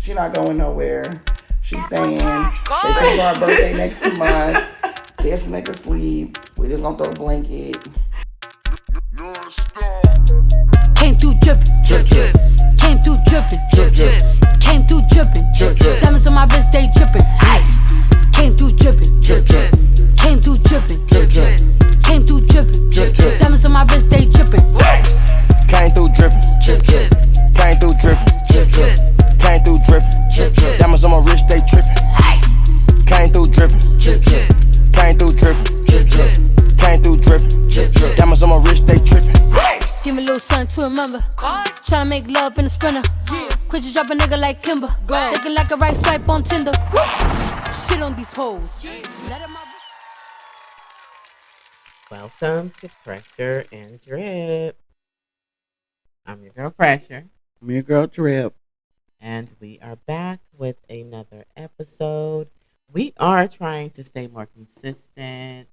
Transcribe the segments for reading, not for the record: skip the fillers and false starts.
She not going nowhere. She's staying. They take our birthday next month. This nigga sleep. We just gonna throw a blanket. Came through drippin', drip, drip. Came through drippin', drip, drip. Came through drippin', drip, drip. Diamonds on my wrist, they drippin', ice. Came through drippin', drip, drip. Came through drippin', drip, drip. Came through drippin', drip, drip. Diamonds on my wrist, they drippin', ice. Came through drippin', drip, drip. Came through drippin', drip, drip. Came through drippin', drip, drip. Diamonds on my wrist, they drippin', ice. Came through drippin', drip, drip. Came through drippin', drip, drip. Came through drippin', drip, drip. Diamonds on my wrist, they drippin', ice. Give me a little something to remember. Tryna make love in the sprinter. Quit you drop a nigga like Kimber. Looking like a right swipe on Tinder. Shit on these hoes. Welcome to Pressure and Drip. I'm your girl Pressure. I'm your girl Drip. And we are back with another episode. We are trying to stay more consistent.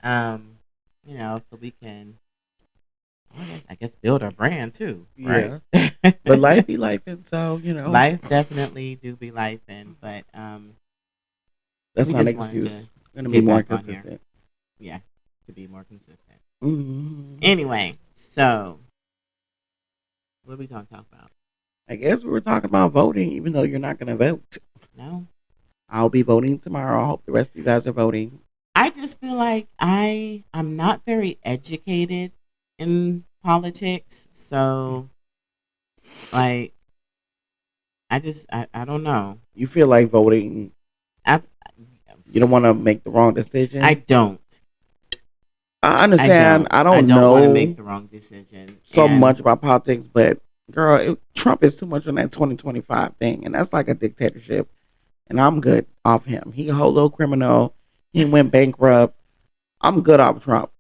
So we can, I guess, build our brand too. Right? Yeah. But life be life, and so, Life definitely do be life, but that's not an excuse. We're gonna be more consistent. Yeah, to be more consistent. Mm-hmm. Anyway, so what are we talking about? I guess we were talking about voting, even though you're not gonna vote. No. I'll be voting tomorrow. I hope the rest of you guys are voting. I just feel like I'm not very educated in politics, so like I don't know. You feel like voting? You don't want to make the wrong decision. I don't. I understand. I don't know want to make the wrong decision so much about politics, but girl, Trump is too much on that 2025 thing, and that's like a dictatorship. And I'm good off him. He a whole little criminal. He went bankrupt. I'm good off Trump.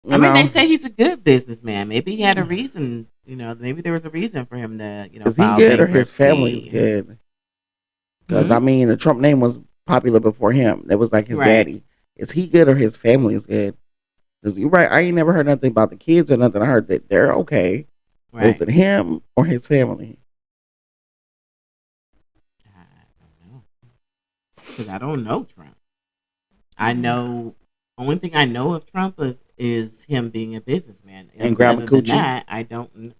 I mean, they say he's a good businessman. Maybe he had a reason. Maybe there was a reason for him to, is he good or his family is good? Because the Trump name was popular before him. That was like his daddy. Is he good or his family is good? Because you're right. I ain't never heard nothing about the kids or nothing. I heard that they're okay. Right. Was it him or his family? Because I don't know Trump. I know, only thing I know of Trump is him being a businessman. And grabbing coochie. That, I don't.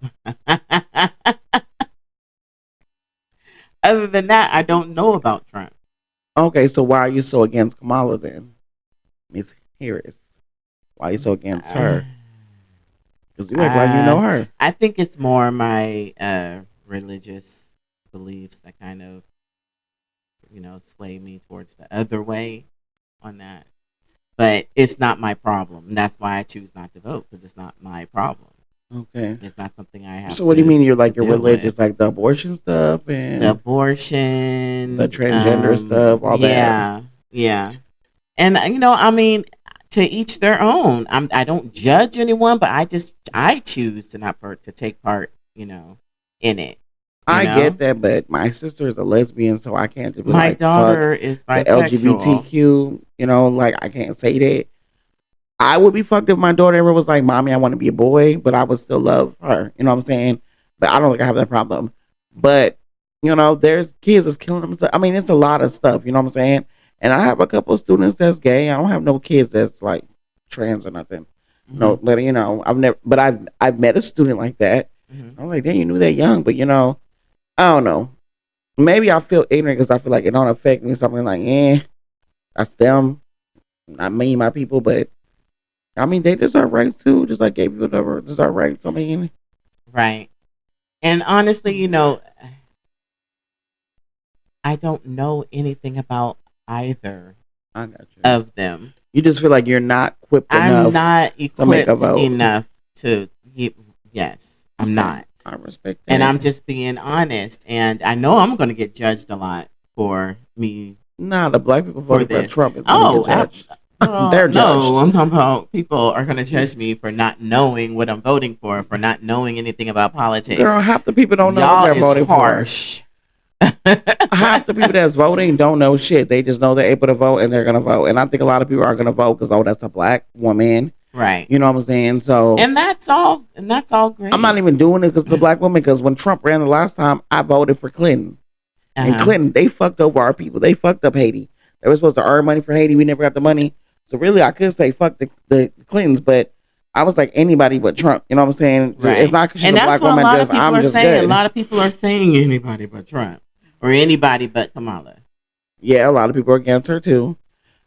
Other than that, I don't know about Trump. Okay, so why are you so against Kamala then, Miss Harris? Why are you so against her? Because you act like you know her. I think it's more my religious beliefs that kind of, sway me towards the other way on that. But it's not my problem. That's why I choose not to vote, because it's not my problem. Okay. It's not something I have. So what do you mean you're religious, like the abortion stuff and the abortion, the transgender stuff, all that? Yeah. And to each their own. I don't judge anyone, but I choose to take part, in it. I get that, but my sister is a lesbian, so I can't just be my daughter is bisexual. The LGBTQ, I can't say that. I would be fucked if my daughter ever was like, "Mommy, I want to be a boy," but I would still love her. You know what I'm saying? But I don't think I have that problem. But there's kids that's killing themselves. I mean, it's a lot of stuff. You know what I'm saying? And I have a couple of students that's gay. I don't have no kids that's like trans or nothing. Mm-hmm. No, but I've met a student like that. Mm-hmm. I'm like, damn, you knew that young, but I don't know. Maybe I feel ignorant because I feel like it don't affect me. Something like, that's them, not me, my people. But they deserve rights too, just like gay people deserve rights. Right. And honestly, I don't know anything about either of them. You just feel like you're not equipped enough. I'm not equipped enough to. Yes, I'm not. I respect that. And I'm just being honest. And I know I'm going to get judged a lot for me. Nah, the black people voted for Trump. Is judged. They're judged. No, I'm talking about people are going to judge me for not knowing what I'm voting for not knowing anything about politics. Girl, half the people don't know what they're voting harsh. for. Half the people that's voting don't know shit. They just know they're able to vote and they're going to vote. And I think a lot of people are going to vote because, that's a black woman. Right. You know what I'm saying? So, and that's all great. I'm not even doing it because it's a black woman, because when Trump ran the last time, I voted for Clinton. And Clinton, they fucked over our people. They fucked up Haiti. They were supposed to earn money for Haiti. We never got the money. So really, I could say fuck the Clintons, but I was like anybody but Trump. You know what I'm saying? Right. It's not because she's and a that's black what woman. a lot of people I'm are just saying. good. A lot of people are saying anybody but Trump or anybody but Kamala. Yeah, a lot of people are against her too.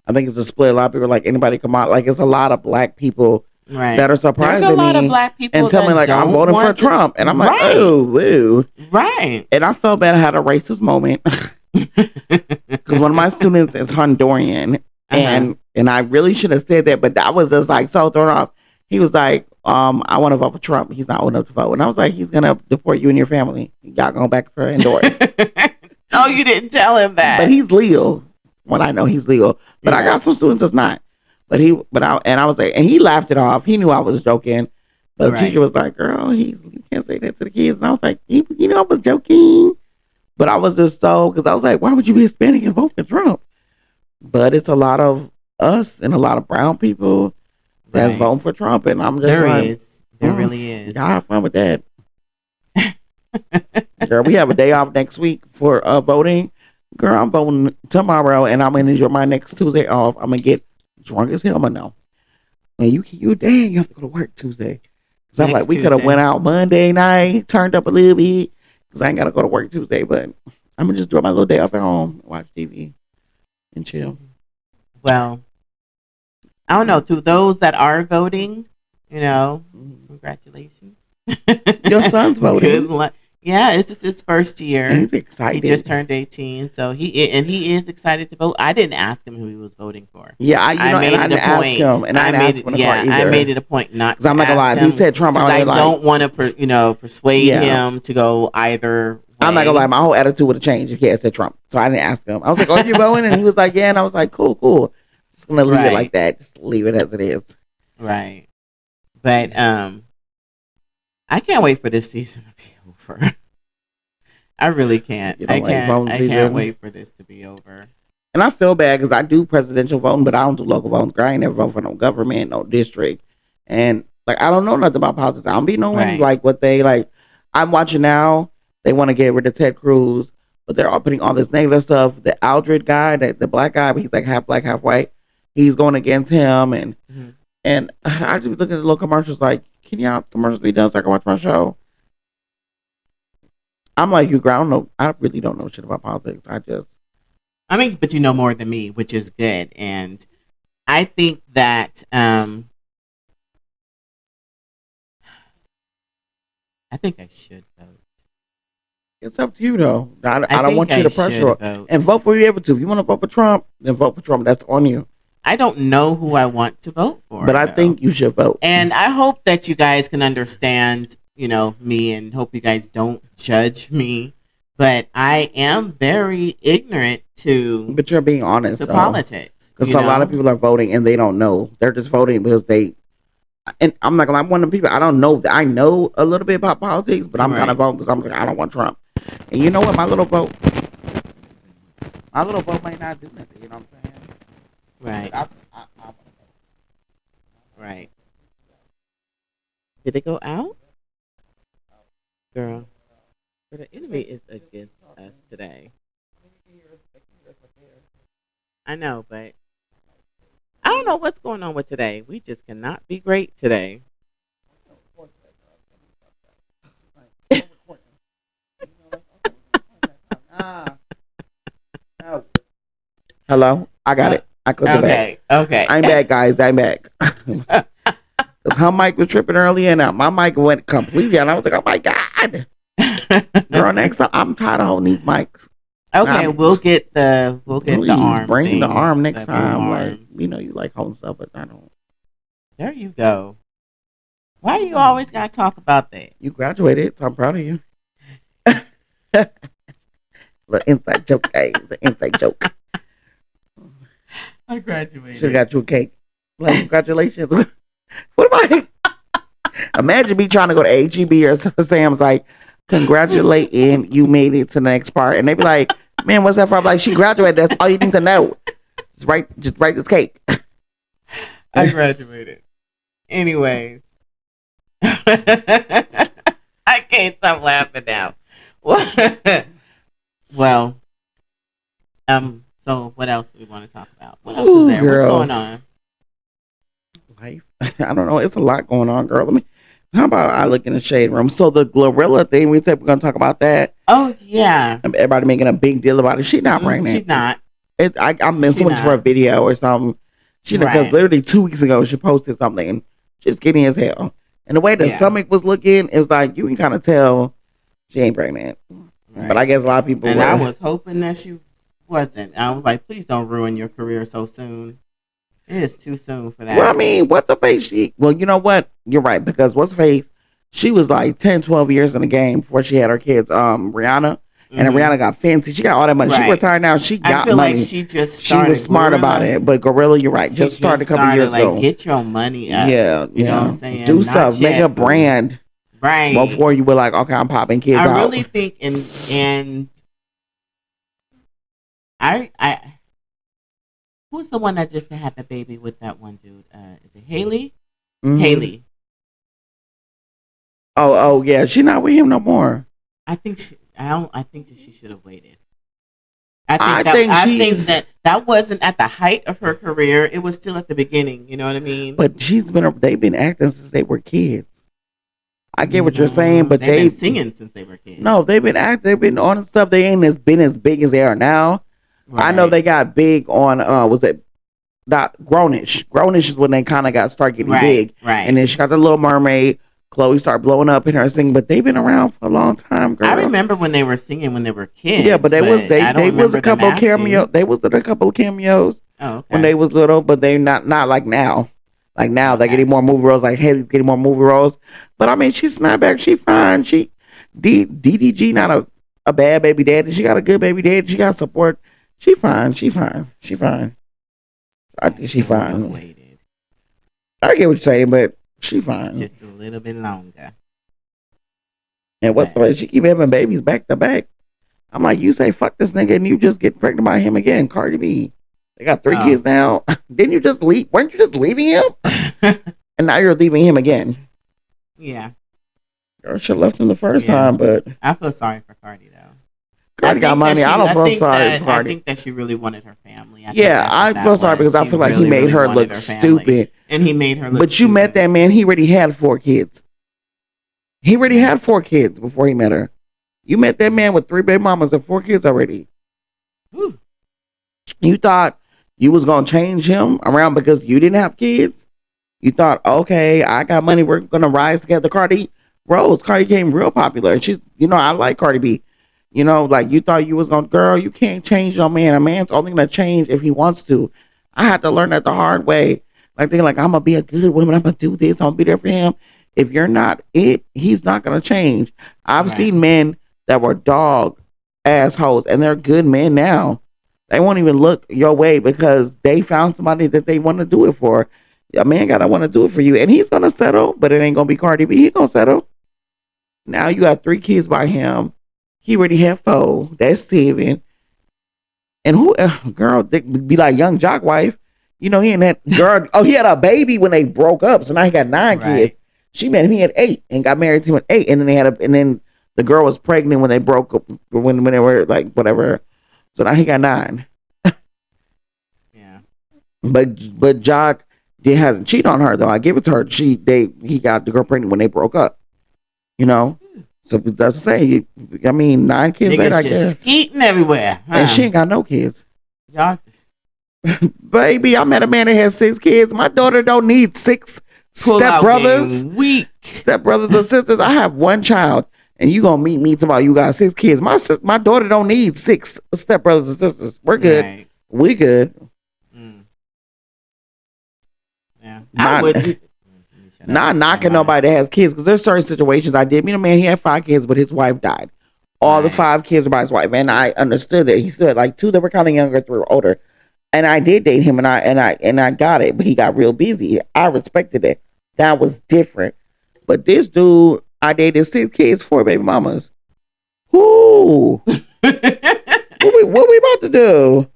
I think it's a split. A lot of people are like anybody come out. Like it's a lot of black people that are surprised There's a lot me of black people and tell me like I'm voting for Trump, and I'm like, oh, woo, right. And I felt bad. I had a racist moment because one of my students is Honduran, and I really should have said that, but I was just like so thrown off. He was like, I want to vote for Trump. He's not old enough to vote, and I was like, he's gonna deport you and your family. Y'all going back for Honduras. Oh, you didn't tell him that. But he's legal. Well, I know he's legal, but I got some students that's not. But I was like, and he laughed it off. He knew I was joking. But the teacher was like, girl, you can't say that to the kids. And I was like, I was joking. But I was just because I was like, why would you be Hispanic and vote for Trump? But it's a lot of us and a lot of brown people that's voting for Trump. And I'm just there really is. Y'all have fun with that. Girl, we have a day off next week for voting. Girl, I'm voting tomorrow, and I'm going to enjoy my next Tuesday off. I'm going to get drunk as hell. I'm going to know. And you have to go to work Tuesday. Because I'm like, we could have went out Monday night, turned up a little bit, because I ain't got to go to work Tuesday. But I'm going to just enjoy my little day off at home, watch TV, and chill. Well, I don't know. To those that are voting, congratulations. Your son's voting. Good luck. Yeah, it's just his first year. And he's excited. He just turned 18, so he is excited to vote. I didn't ask him who he was voting for. Yeah, I didn't ask him, and I didn't ask him either. I made it a point not to. I'm not gonna lie. If he said Trump, I don't want to, persuade him to go either way. I'm not gonna lie. My whole attitude would have changed if he had said Trump. So I didn't ask him. I was like, "Oh, you voting?" And he was like, "Yeah." And I was like, "Cool." Just gonna leave it like that. Just leave it as it is. Right. But I can't wait for this season to be over. I really can't. I can't wait for this to be over. And I feel bad because I do presidential voting, but I don't do local voting. I ain't never vote for no government, no district. And like, I don't know nothing about politics. I don't be knowing like what they like. I'm watching now. They want to get rid of Ted Cruz, but they're all putting all this negative stuff. The Aldred guy, the black guy, but he's like half black, half white. He's going against him. And I just be looking at the little commercials like, can y'all commercials be done so I can watch my show? I'm like you, girl. I really don't know shit about politics. But you know more than me, which is good. And I think that I think I should vote. It's up to you, though. I don't want you to pressure and vote for whoever to. If you want to vote for Trump, then vote for Trump. That's on you. I don't know who I want to vote for. But I think you should vote. And I hope that you guys can understand, me, and hope you guys don't judge me. But I am very ignorant to. But you're being honest. To politics. Because a lot of people are voting and they don't know. They're just voting because they. And I'm not gonna. I'm one of the people. I don't know. I know a little bit about politics, but I'm gonna vote because I don't want Trump. And you know what? My little vote might not do nothing. You know what I'm saying? Right. Right. Did it go out? Girl. But the enemy is against us today. I know, but I don't know what's going on with today. We just cannot be great today. Hello? I got it. I clicked it back. Okay. I'm back, guys. I'm back. Because her mic was tripping earlier, and my mic went completely, and I was like, oh my God. Girl, next time, I'm tired of holding these mics. Okay, we'll get the arm. Bring the arm next time. Like, you like holding stuff, but I don't. There you go. Why you always gotta talk about that? You graduated, so I'm proud of you. Little inside joke, guys. It's an inside joke. I graduated. Should have got you a cake. Like, congratulations. What am I? Imagine me trying to go to HEB or Sam's like, congratulating, you made it to the next part. And they be like, man, what's that for? I'm like, she graduated. That's all you need to know. Just write this cake. I graduated. Anyways. I can't stop laughing now. Well, So what else do we want to talk about? What else is Ooh, there? What's girl. going on? Life. I don't know. It's a lot going on, girl. Let me. How about I look in the shade room? So the Glorilla thing, we said we're gonna talk about that. Oh yeah. Everybody making a big deal about it. She's not pregnant. She's not. I'm in She so much for a not. video or something. She because Right. literally 2 weeks ago she posted something, just skinny as hell. And the way the Yeah. stomach was looking, it was like you can kind of tell she ain't pregnant. Right. But I guess a lot of people And were. I was hoping that she wasn't. I was like, please don't ruin your career so soon. It is too soon for that. Well, I mean, what's the face? Well, you know what? You're right because what's the face? She was like 10, 12 years in the game before she had her kids. Rihanna. And then Rihanna got fancy. She got all that money. She Right. retired now. She I got feel money. like she just She started. was smart about it. But Gorilla, you're right. She Just started a couple years like, ago. get your money up. Yeah, You know what I'm saying? Do Not stuff. Make yet, a boo. brand Right. before you were like, okay, I'm popping kids out. I really think and I who's the one that just had the baby with that one dude? Is it Haley? Mhm. Haley. Oh yeah, she not with him no more. I think she should have waited. I think that wasn't at the height of her career. It was still at the beginning. You know what I mean? But they've been acting since they were kids. I get what you're saying, but they've been singing since they were kids. No, they've been acting. They've been on stuff. They ain't been as big as they are now. Right. I know they got big on was it not Grownish? Grownish is when they kind of start getting big, right? And then she got the Little Mermaid. Chloe started blowing up in her singing, but they've been around for a long time, girl. I remember when they were singing when they were kids. Yeah, but they was a couple of cameos. They was a couple of cameos when they was little, but they not like now. Like now, they're getting more movie roles. Like Haley's getting more movie roles. But I mean, she's snapped back. She fine. DDG not a bad baby daddy. She got a good baby daddy. She got support. She fine. She fine. I think she fine. Waited. I get what you're saying, but she fine. Just a little bit longer. And what's the way? She keep having babies back to back. I'm like, you say fuck this nigga and you just get pregnant by him again. Cardi B. They got 3 kids now. Didn't you just leave? Weren't you just leaving him? And now you're leaving him again. Yeah. Girl, should have left him the first time, but I feel sorry for Cardi though. Cardi got money. I don't feel sorry for Cardi. I think that she really wanted her family. I feel sorry because I feel like he made her look stupid. And he made her look But you met that man, he already had 4 kids. He already had 4 kids before he met her. You met that man with 3 baby mamas and 4 kids already. Whew. You thought you was going to change him around because you didn't have kids? You thought, okay, I got money, we're going to rise together. Cardi became real popular. And she's, I like Cardi B. Like you thought you was going to, girl, you can't change your man. A man's only going to change if he wants to. I had to learn that the hard way. Like they're like, I'm going to be a good woman. I'm going to do this. I'm going to be there for him. If you're not it, he's not going to change. I've seen men that were dog assholes and they're good men now. They won't even look your way because they found somebody that they want to do it for. A man gotta want to do it for you, and he's gonna settle, but it ain't gonna be Cardi B. He's gonna settle. Now you got 3 kids by him. He already had 4. That's 7. And who, girl, they be like Young Jock wife. He ain't that girl. Oh, he had a baby when they broke up, so now he got 9 kids. She met him. He had 8 and got married to him at 8, and then and then the girl was pregnant when they broke up when they were like whatever. So now he got 9. Yeah. But Jock hasn't cheated on her though. I give it to her. He got the girl pregnant when they broke up. So that's to say. I mean, 9 kids later, I guess. Skeeting everywhere, huh? And she ain't got no kids. Y'all. Baby, I met a man that has 6 kids. My daughter don't need 6 stepbrothers. Stepbrothers and sisters. I have 1 child. And you gonna meet me tomorrow. You got 6 kids. My daughter don't need 6 stepbrothers and sisters. We're good. Right. We good. Yeah. I would. Not knocking nobody that has kids, because there's certain situations I did. Man, he had 5 kids, but his wife died. All the 5 kids were by his wife, and I understood that. He still had like 2 that were kind of younger, 3 were older. And I did date him, and I got it, but he got real busy. I respected it. That was different. But this dude, I dated 6 kids, 4 baby mamas. Ooh. What we about to do?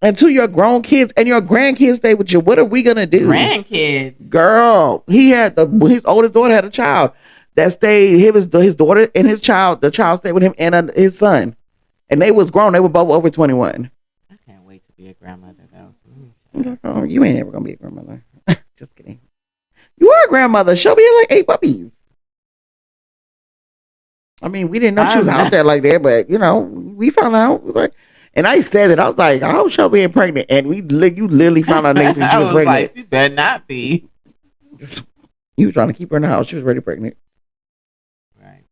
Until your grown kids and your grandkids stay with you, what are we gonna do? Grandkids, girl. He had his oldest daughter had a child. that stayed. His daughter and his child. The child stayed with him and his son, and they was grown. They were both over 21. I can't wait to be a grandmother though. Oh, you ain't ever gonna be a grandmother. Just kidding. You are a grandmother. Shelby had like 8 puppies. I mean, we didn't know she was out there like that, but you know, we found out. It was like, and I said it. I was like, I hope Shelby ain't pregnant. And you literally found out next week she was pregnant. Like, she better not be. You were trying to keep her in the house. She was already pregnant. Right.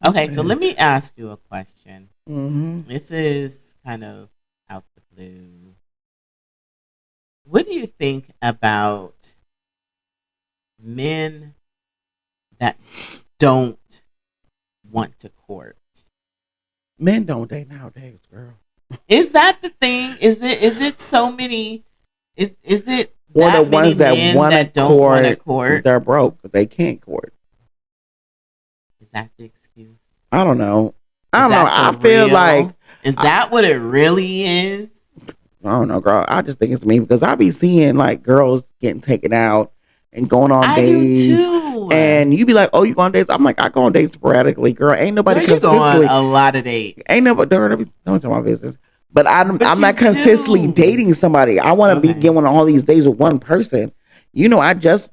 Okay, so let me ask you a question. Mm-hmm. This is kind of out the blue. What do you think about men that don't want to court? Men don't date nowadays, girl. Is that the thing? Is it so many? Is it or that the ones many that don't want to court, court? they're broke. They can't court. Is that the excuse? I don't know. I feel like is that what it really is? I don't know, girl. I just think it's me because I be seeing like girls getting taken out and going on dates. Do too. And you be like, "Oh, you go on dates?" I'm like, "I go on dates sporadically, girl. Ain't nobody girl, consistently go on a lot of dates. Ain't nobody. Don't tell my business." But I'm not consistently dating somebody. I want to be going on all these days with one person. You know, I just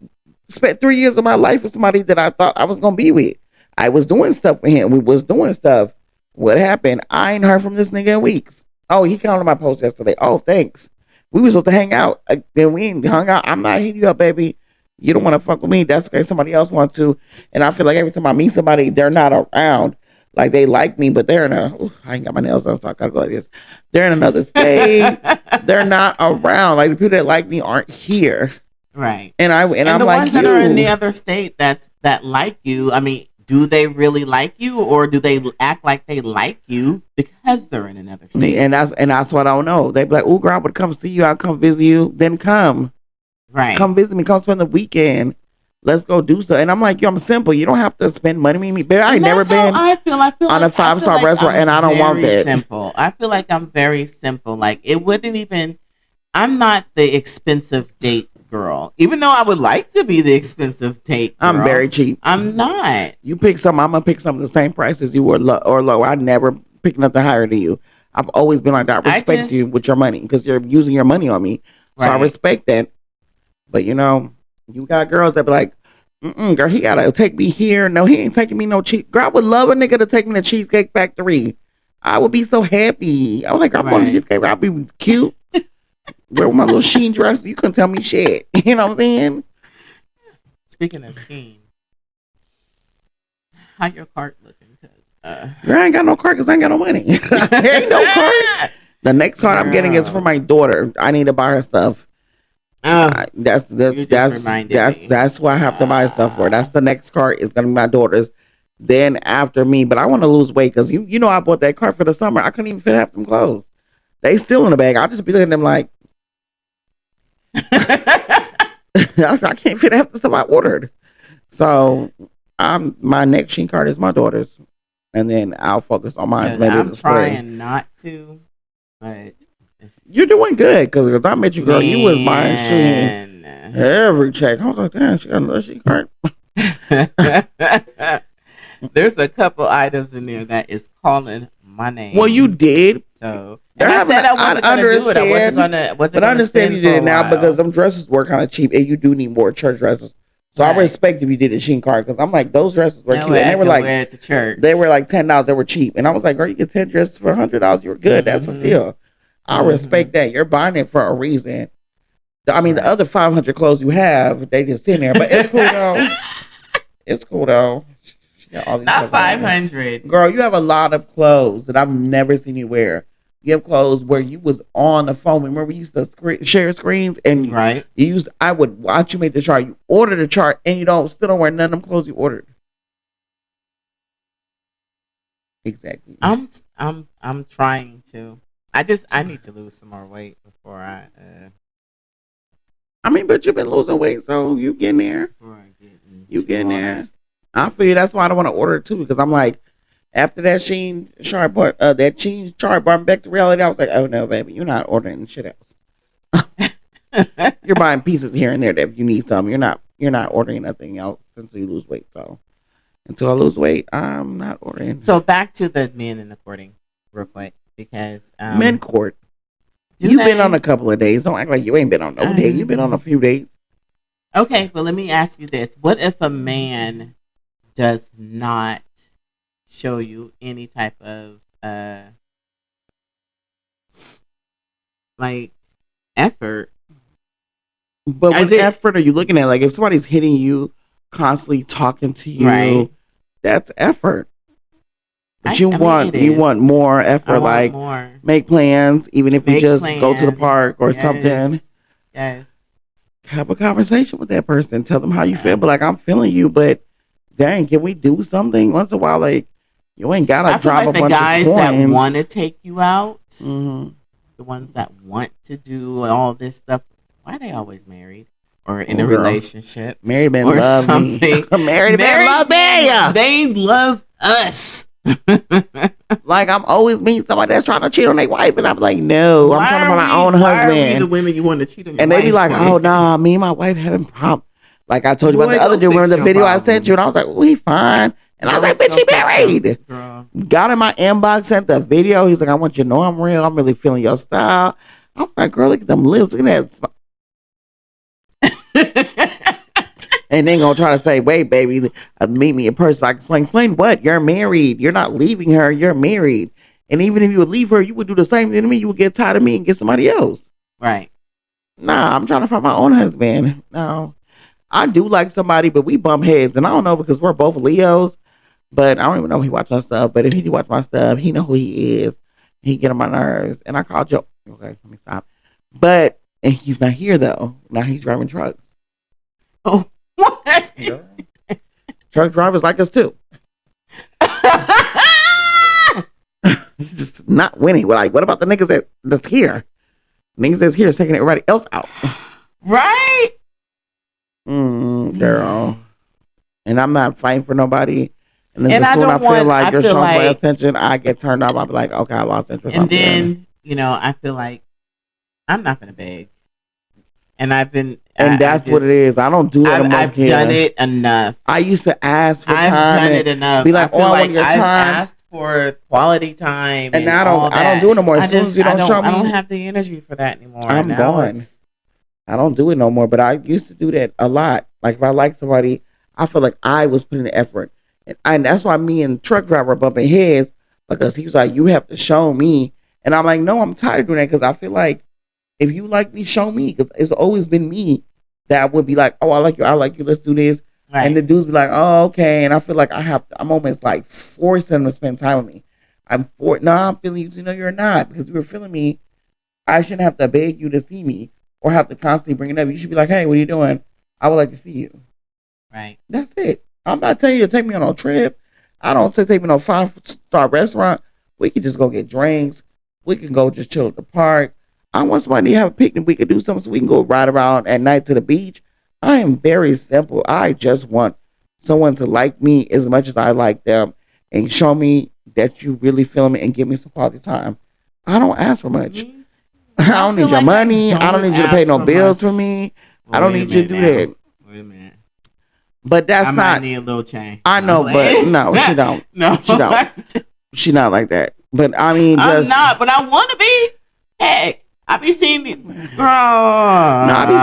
spent 3 years of my life with somebody that I thought I was gonna be with. I was doing stuff with him. We was doing stuff. What happened? I ain't heard from this nigga in weeks. Oh, he counted my post yesterday. Oh, thanks. We were supposed to hang out. Then we ain't hung out. I'm not hitting you up, baby. You don't want to fuck with me. That's okay. Somebody else wants to. And I feel like every time I meet somebody, they're not around. Like they like me, but they're in I ain't got my nails on, so I gotta go like this. They're in another state. They're not around. Like the people that like me aren't here. Right. And I'm the like, ones that are in the other state that like you, I mean, do they really like you, or do they act like they like you because they're in another state? And that's what I don't know. They be like, "Oh, girl, I would come see you. I'll come visit you." Then come, right? Come visit me. Come spend the weekend. Let's go do stuff. And I'm like, yo, I'm simple. You don't have to spend money with me. Baby, I ain't never been. I feel on a 5-star restaurant, and I don't want that. Simple. I feel like I'm very simple. Like it wouldn't even. I'm not the expensive date girl, even though I would like to be the expensive date girl. I'm very cheap. I'm not. You pick something, I'm gonna pick something the same price as you or low. I never pick nothing higher than you. I've always been like that. I respect you with your money because you're using your money on me. So I respect that. But you know, you got girls that be like, girl, he gotta take me here. No, he ain't taking me no cheap. Girl, I would love a nigga to take me to Cheesecake Factory. I would be so happy. I was like, I'm going to Cheesecake. I'll be cute. Wear my little Sheen dress. You couldn't tell me shit. You know what I'm saying? Speaking of Sheen, how your cart looking? I ain't got no cart because I ain't got no money. There ain't no cart. The next cart I'm getting is for my daughter. I need to buy her stuff. That's why I have to buy stuff for. That's the next cart is gonna be my daughter's. Then after me, but I want to lose weight because you know I bought that cart for the summer. I couldn't even fit half them clothes. They still in the bag. I'll just be looking at them like I can't fit half the stuff I ordered. So my next Sheen cart is my daughter's, and then I'll focus on mine. Maybe I'm trying not to, but you're doing good because I met you, girl. You was buying Sheen every check. I was like, damn, she got another Sheen cart. There's a couple items in there that is calling my name. Well, you did. So and I said I wasn't going to do it. I wasn't going to. But I understand you did it now because them dresses were kind of cheap, and you do need more church dresses. So I respect if you did a Sheen cart because I'm like those dresses were cute, and they were like at the church. They were like $10. They were cheap, and I was like, girl, you get 10 dresses for $100. You were good. That's a steal. I respect that. You're buying it for a reason. I mean, the other 500 clothes you have, they just in there, but it's cool though. It's cool though. Not 500. Girl, you have a lot of clothes that I've never seen you wear. You have clothes where you was on the phone. Remember we used to share screens and you used. I would watch you make the chart. You ordered a chart and you still don't wear none of them clothes you ordered. Exactly. I'm trying to. I need to lose some more weight before I. I mean, but you've been losing weight, so you getting there. You getting there. I feel that's why I don't want to order it too, because I'm like, after that Sheen chart bar, back to reality, I was like, oh no, baby, you're not ordering shit else. You're buying pieces here and there that if you need some. You're not ordering nothing else until you lose weight. So until I lose weight, I'm not ordering. So back to the men in the courting, real quick, because Men court. do You've they? been on a couple of days. Don't act like you ain't been on no date. You've been on a few dates. Okay, but let me ask you this: what if a man does not show you any type of like effort? But what effort are you looking at? Like if somebody's hitting you, constantly talking to you, right, that's effort. But you want more effort, like more. Make plans, even if we just go to the park or something. Yes. Have a conversation with that person. Tell them how you feel. But like, I'm feeling you, but dang, can we do something once in a while? Like, you ain't gotta drop a bunch of coins. The guys that want to take you out, the ones that want to do all this stuff, why are they always married or in a relationship? Married men love me. Married men love me. They love us. Like I'm always meeting somebody that's trying to cheat on their wife, and I'm like, no, I'm talking about my own husband. Why are we the women you want to cheat on your and wife? They be like, oh nah, me and my wife having problems. Like I told you about the other dude. Remember the video I sent you, and I was like, we fine. And I was like, bitch, he married. Got in my inbox, sent the video. He's like, I want you to know I'm real. I'm really feeling your style. I'm like, girl, look at them lips. Look at that. And then gonna try to say, wait, baby, meet me in person. I explain what? You're married. You're not leaving her. You're married. And even if you would leave her, you would do the same thing to me. You would get tired of me and get somebody else. Right. Nah, I'm trying to find my own husband. No. I do like somebody, but we bump heads. And I don't know because we're both Leos. But I don't even know if he watch my stuff. But if he do watch my stuff, he know who he is. He get on my nerves. And I called Joe. Okay, let me stop. But and he's not here though. Now he's driving trucks. Oh. What? Yeah. Truck drivers like us too. Just not winning. We're like, what about the niggas that's here? Niggas that's here is taking everybody else out. Right? Girl. And I'm not fighting for nobody. And then as soon as I feel like you're showing my attention, I get turned off. I'll be like, okay, I lost interest. And then, I feel like I'm not going to beg. And I've been, and that's what it is. I don't do that. I've done it enough. I used to ask for time. I've done it enough. Be like, I want your time. I've asked for quality time, and now I don't do it no more. As soon as you don't show me, I don't have the energy for that anymore. I'm gone. I don't do it no more. But I used to do that a lot. Like if I like somebody, I feel like I was putting the effort, and that's why me and truck driver are bumping heads because he was like, you have to show me, and I'm like, no, I'm tired of doing that because I feel like. If you like me, show me. Because it's always been me that would be like, oh, I like you, let's do this. Right. And the dudes be like, oh, okay. And I feel like I'm almost like forcing them to spend time with me. I'm feeling you. You're not. Because you were feeling me. I shouldn't have to beg you to see me or have to constantly bring it up. You should be like, hey, what are you doing? I would like to see you. Right. That's it. I'm not telling you to take me on a trip. I don't say take me on a 5-star restaurant. We can just go get drinks. We can go just chill at the park. I want somebody to have a picnic. We could do something so we can go ride around at night to the beach. I am very simple. I just want someone to like me as much as I like them and show me that you really feel me and give me some quality time. I don't ask for much. I don't need your money. I don't need you to pay no bills for me. I don't need you to do that. Wait a minute. But that's not. I need a little change. I know, but no, she don't. No, she don't. She not like that. But I mean, I'm not. But I want to be. Heck. I be seeing it. No, I be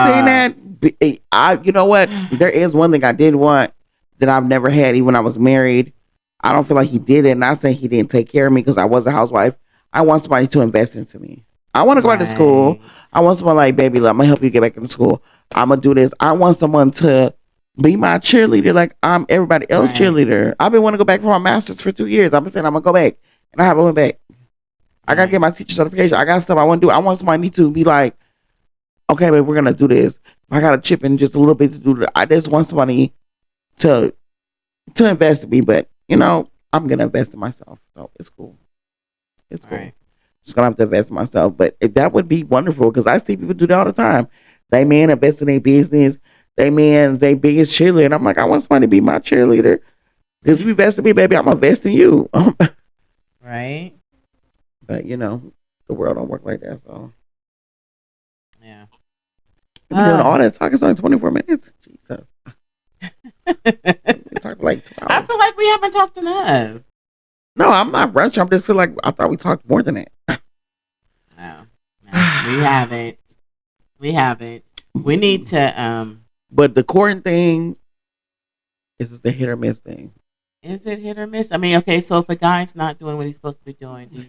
seeing that. You know what? There is one thing I did want that I've never had, even when I was married. I don't feel like he did it. Not saying he didn't take care of me because I was a housewife. I want somebody to invest into me. I want to go back to school. I want someone like, baby, I'm gonna help you get back into school. I'm gonna do this. I want someone to be my cheerleader, like I'm everybody else's cheerleader. I've been wanting to go back for my master's for 2 years. I've been saying I'm gonna go back, and I haven't went back. I gotta get my teacher certification. I got stuff I want to do. I want somebody to be like, okay, babe, we're gonna do this. I gotta chip in just a little bit to do that. I just want somebody to invest in me, but I'm gonna invest in myself. So it's cool. It's cool. Right. Just gonna have to invest in myself. But that would be wonderful because I see people do that all the time. They man invest in their business. They biggest cheerleader. And I'm like, I want somebody to be my cheerleader. Because if you invest in me, baby, I'm investing in you. Right. But the world don't work like that. So yeah, doing all that talk is only 24 minutes. Jesus. We talked for like 2 I hours. feel like we haven't talked enough. No, I'm not rushing. I'm just feel like I thought we talked more than that. No, we haven't. We haven't. We need to. But the courting thing is just a hit or miss thing. Is it hit or miss? I mean, okay. So if a guy's not doing what he's supposed to be doing, do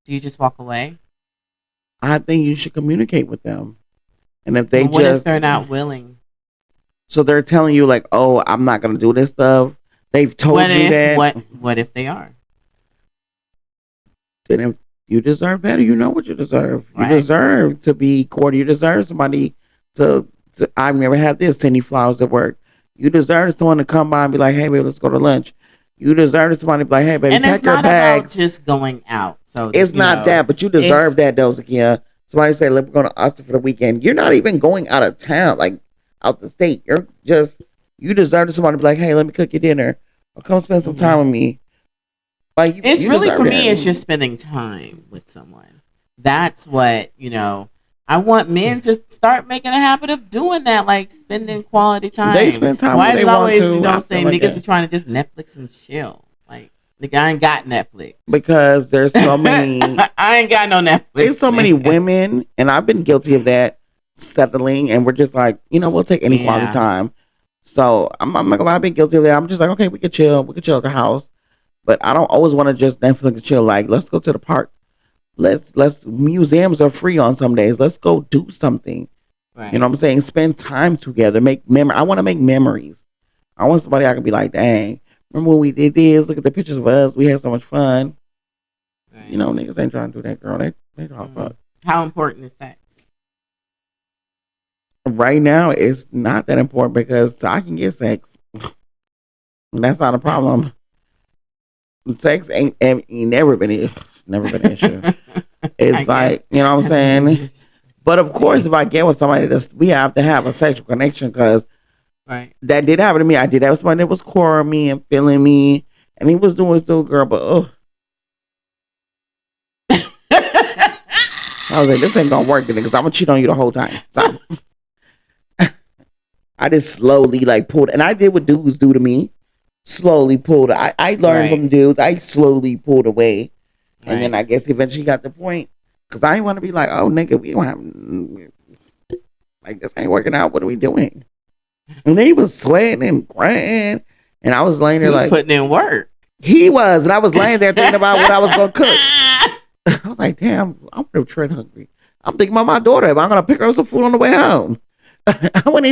you just walk away? I think you should communicate with them. And if they But what if they're not willing? so they're telling you like, oh, I'm not gonna do this stuff. They've told you that. What if they are? Then if you deserve better, you know what you deserve. Right. You deserve to be courted. You deserve somebody to I've never had this, send you flowers at work. You deserve someone to come by and be like, hey, baby, let's go to lunch. You deserve somebody to be like, hey, baby, And pack it's your not bags. about just going out. So It's not that, but you deserve that, though, Zakia. Somebody say, look, we're going to Austin for the weekend. You're not even going out of town, like out the state. You deserve somebody to be like, hey, let me cook you dinner. Or come spend some time with me. Like, it's you really, deserve for that. me, it's just spending time with someone. That's what, I want men to start making a habit of doing that, like spending quality time. They spend time Why when is they it want always, to. say like niggas that. be trying to just Netflix and chill? Like, nigga, I ain't got Netflix. Because there's so many. I ain't got no Netflix. There's so many women, and I've been guilty of that, settling, and we're just like, we'll take any quality time. So I'm not gonna lie, I've been guilty of that. I'm just like, okay, we could chill at the house, but I don't always want to just Netflix and chill. Like, let's go to the park. Let's museums are free on some days. Let's go do something. Right. You know what I'm saying? Spend time together. I want to make memories. I want somebody I can be like, dang, remember when we did this? Look at the pictures of us. We had so much fun. Right. Niggas ain't trying to do that, girl. They trying to fuck. How important is sex? Right now, it's not that important because I can get sex. That's not a problem. Sex ain't never been an issue. It's like, you know what I'm saying? But of course, if I get with somebody, we have to have a sexual connection because that did happen to me. I did have somebody that was courting me and feeling me, and he was doing his thing, girl, but I was like, this ain't gonna work because I'm gonna cheat on you the whole time. So I just slowly pulled, and I did what dudes do to me. Slowly pulled. I learned from dudes. I slowly pulled away, and then I guess eventually got the point because I didn't want to be like, oh nigga, we don't have this ain't working out. What are we doing? And he was sweating and crying, and I was laying there he was putting in work. He was, and I was laying there thinking about what I was gonna cook. I was like, damn, I'm real tread hungry. I'm thinking about my daughter. If I'm gonna pick her up some food on the way home. I wasn't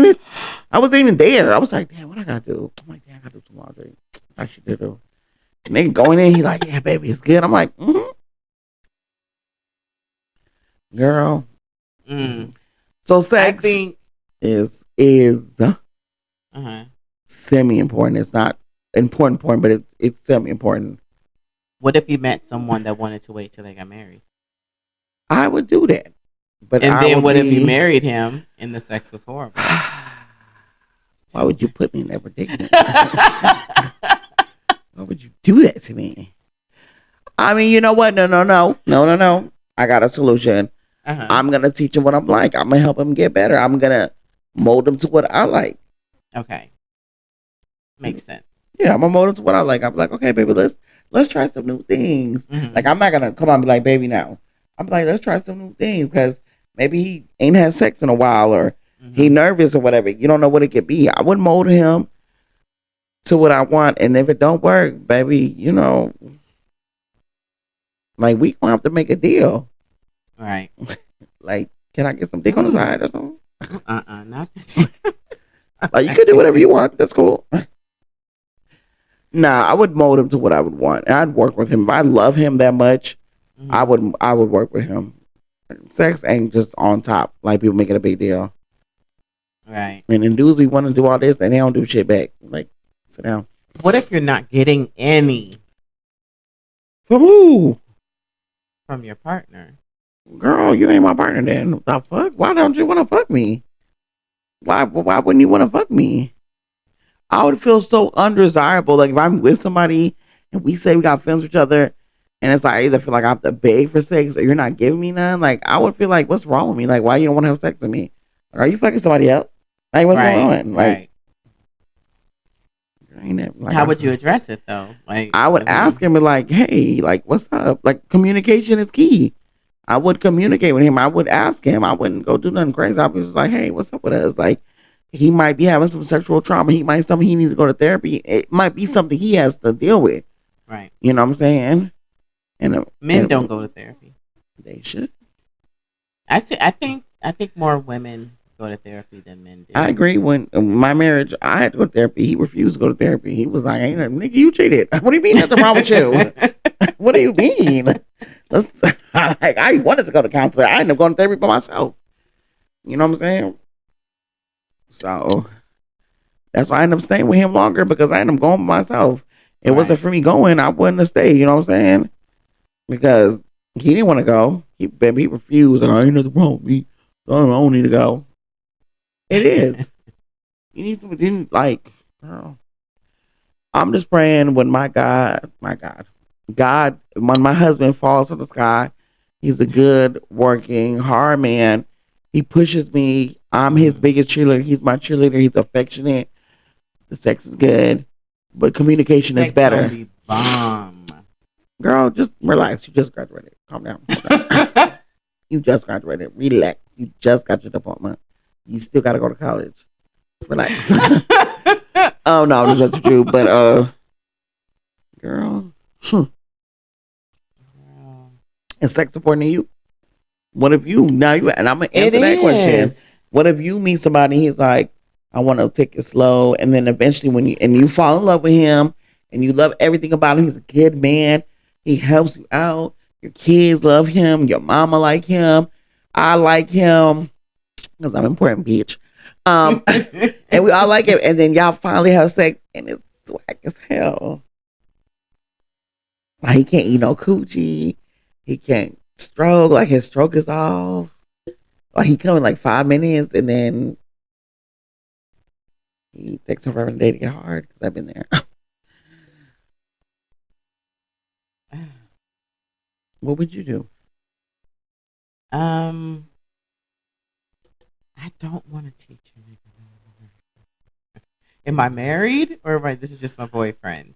even there. I was like, damn, what I gotta do? I'm like, damn, I gotta do some laundry. I should do. And then going in, he's like, yeah, baby, it's good. I'm like, girl. So sex is semi-important. It's not important, but it's semi-important. What if you met someone that wanted to wait till they got married? I would do that. But what if you married him and the sex was horrible? Why would you put me in that predicament? Why would you do that to me? I mean, you know what? No. I got a solution. I'm going to teach him what I'm like. I'm going to help him get better. I'm going to mold him to what I like. Okay. Makes sense. Yeah, I'm going to mold him to what I like. I'm like, okay, baby, let's try some new things. Like, I'm not going to come on and be like, baby, now. I'm like, let's try some new things because maybe he ain't had sex in a while or he nervous or whatever. You don't know what it could be. I would mold him to what I want. And if it don't work, baby, like we gonna have to make a deal. Right. Like, can I get some dick on the side or something? Not that. Like, you can do whatever you want. That's cool. Nah, I would mold him to what I would want. And I'd work with him. If I love him that much, I would work with him. Sex ain't just on top like people make it a big deal. Right. And then dudes, we want to do all this and they don't do shit back. Like, sit down. What if you're not getting any? From who? From your partner. Girl, you ain't my partner then. The fuck? Why don't you want to fuck me? Why wouldn't you want to fuck me? I would feel so undesirable. Like if I'm with somebody and we say we got feelings with each other and it's like I either feel like I have to beg for sex or you're not giving me none. Like I would feel like, what's wrong with me? Like why you don't want to have sex with me? Like, are you fucking somebody else? Like what's going on? Like ain't never, like How would you address it though? Like I would ask him like, hey, like what's up? Like communication is key. I would communicate with him. I would ask him. I wouldn't go do nothing crazy. I was just like, hey, what's up with us? Like he might be having some sexual trauma. He might something he needs to go to therapy. It might be something he has to deal with. Right. You know what I'm saying? And men don't go to therapy. They should. I think more women go to therapy than men do. I agree. When my marriage, I had to go to therapy. He refused to go to therapy. He was like, "Ain't nothing, nigga, you cheated. What do you mean nothing wrong with you? What do you mean?" I wanted to go to counselor. I ended up going to therapy by myself. You know what I'm saying? So that's why I ended up staying with him longer because I ended up going by myself. It wasn't for me going, I wouldn't have stayed. You know what I'm saying? Because he didn't want to go. He refused. And I ain't nothing wrong with me. I don't need to go. It is. You need to didn't like. Girl. I'm just praying when God, when my husband falls from the sky. He's a good, working, hard man. He pushes me. I'm his biggest cheerleader. He's my cheerleader. He's affectionate. The sex is good, but communication is better. Be bomb. Girl, just relax. You just graduated. Calm down. You just graduated. Relax. You just got your diploma. You still got to go to college. Relax. Oh no, that's true. But girl, and sex supporting you. What if you and I'm gonna answer that question. What if you meet somebody? He's like, I want to take it slow, and then eventually when you fall in love with him and you love everything about him, he's a good man. He helps you out. Your kids love him. Your mama like him. I like him because I'm an important bitch. And we all like him. And then y'all finally have sex, and it's whack as hell. Like he can't eat no coochie. He can't stroke. Like his stroke is off. Like he come in like 5 minutes, and then he takes over every day to get hard because I've been there. What would you do? I don't want to teach him. Am I married or this is just my boyfriend?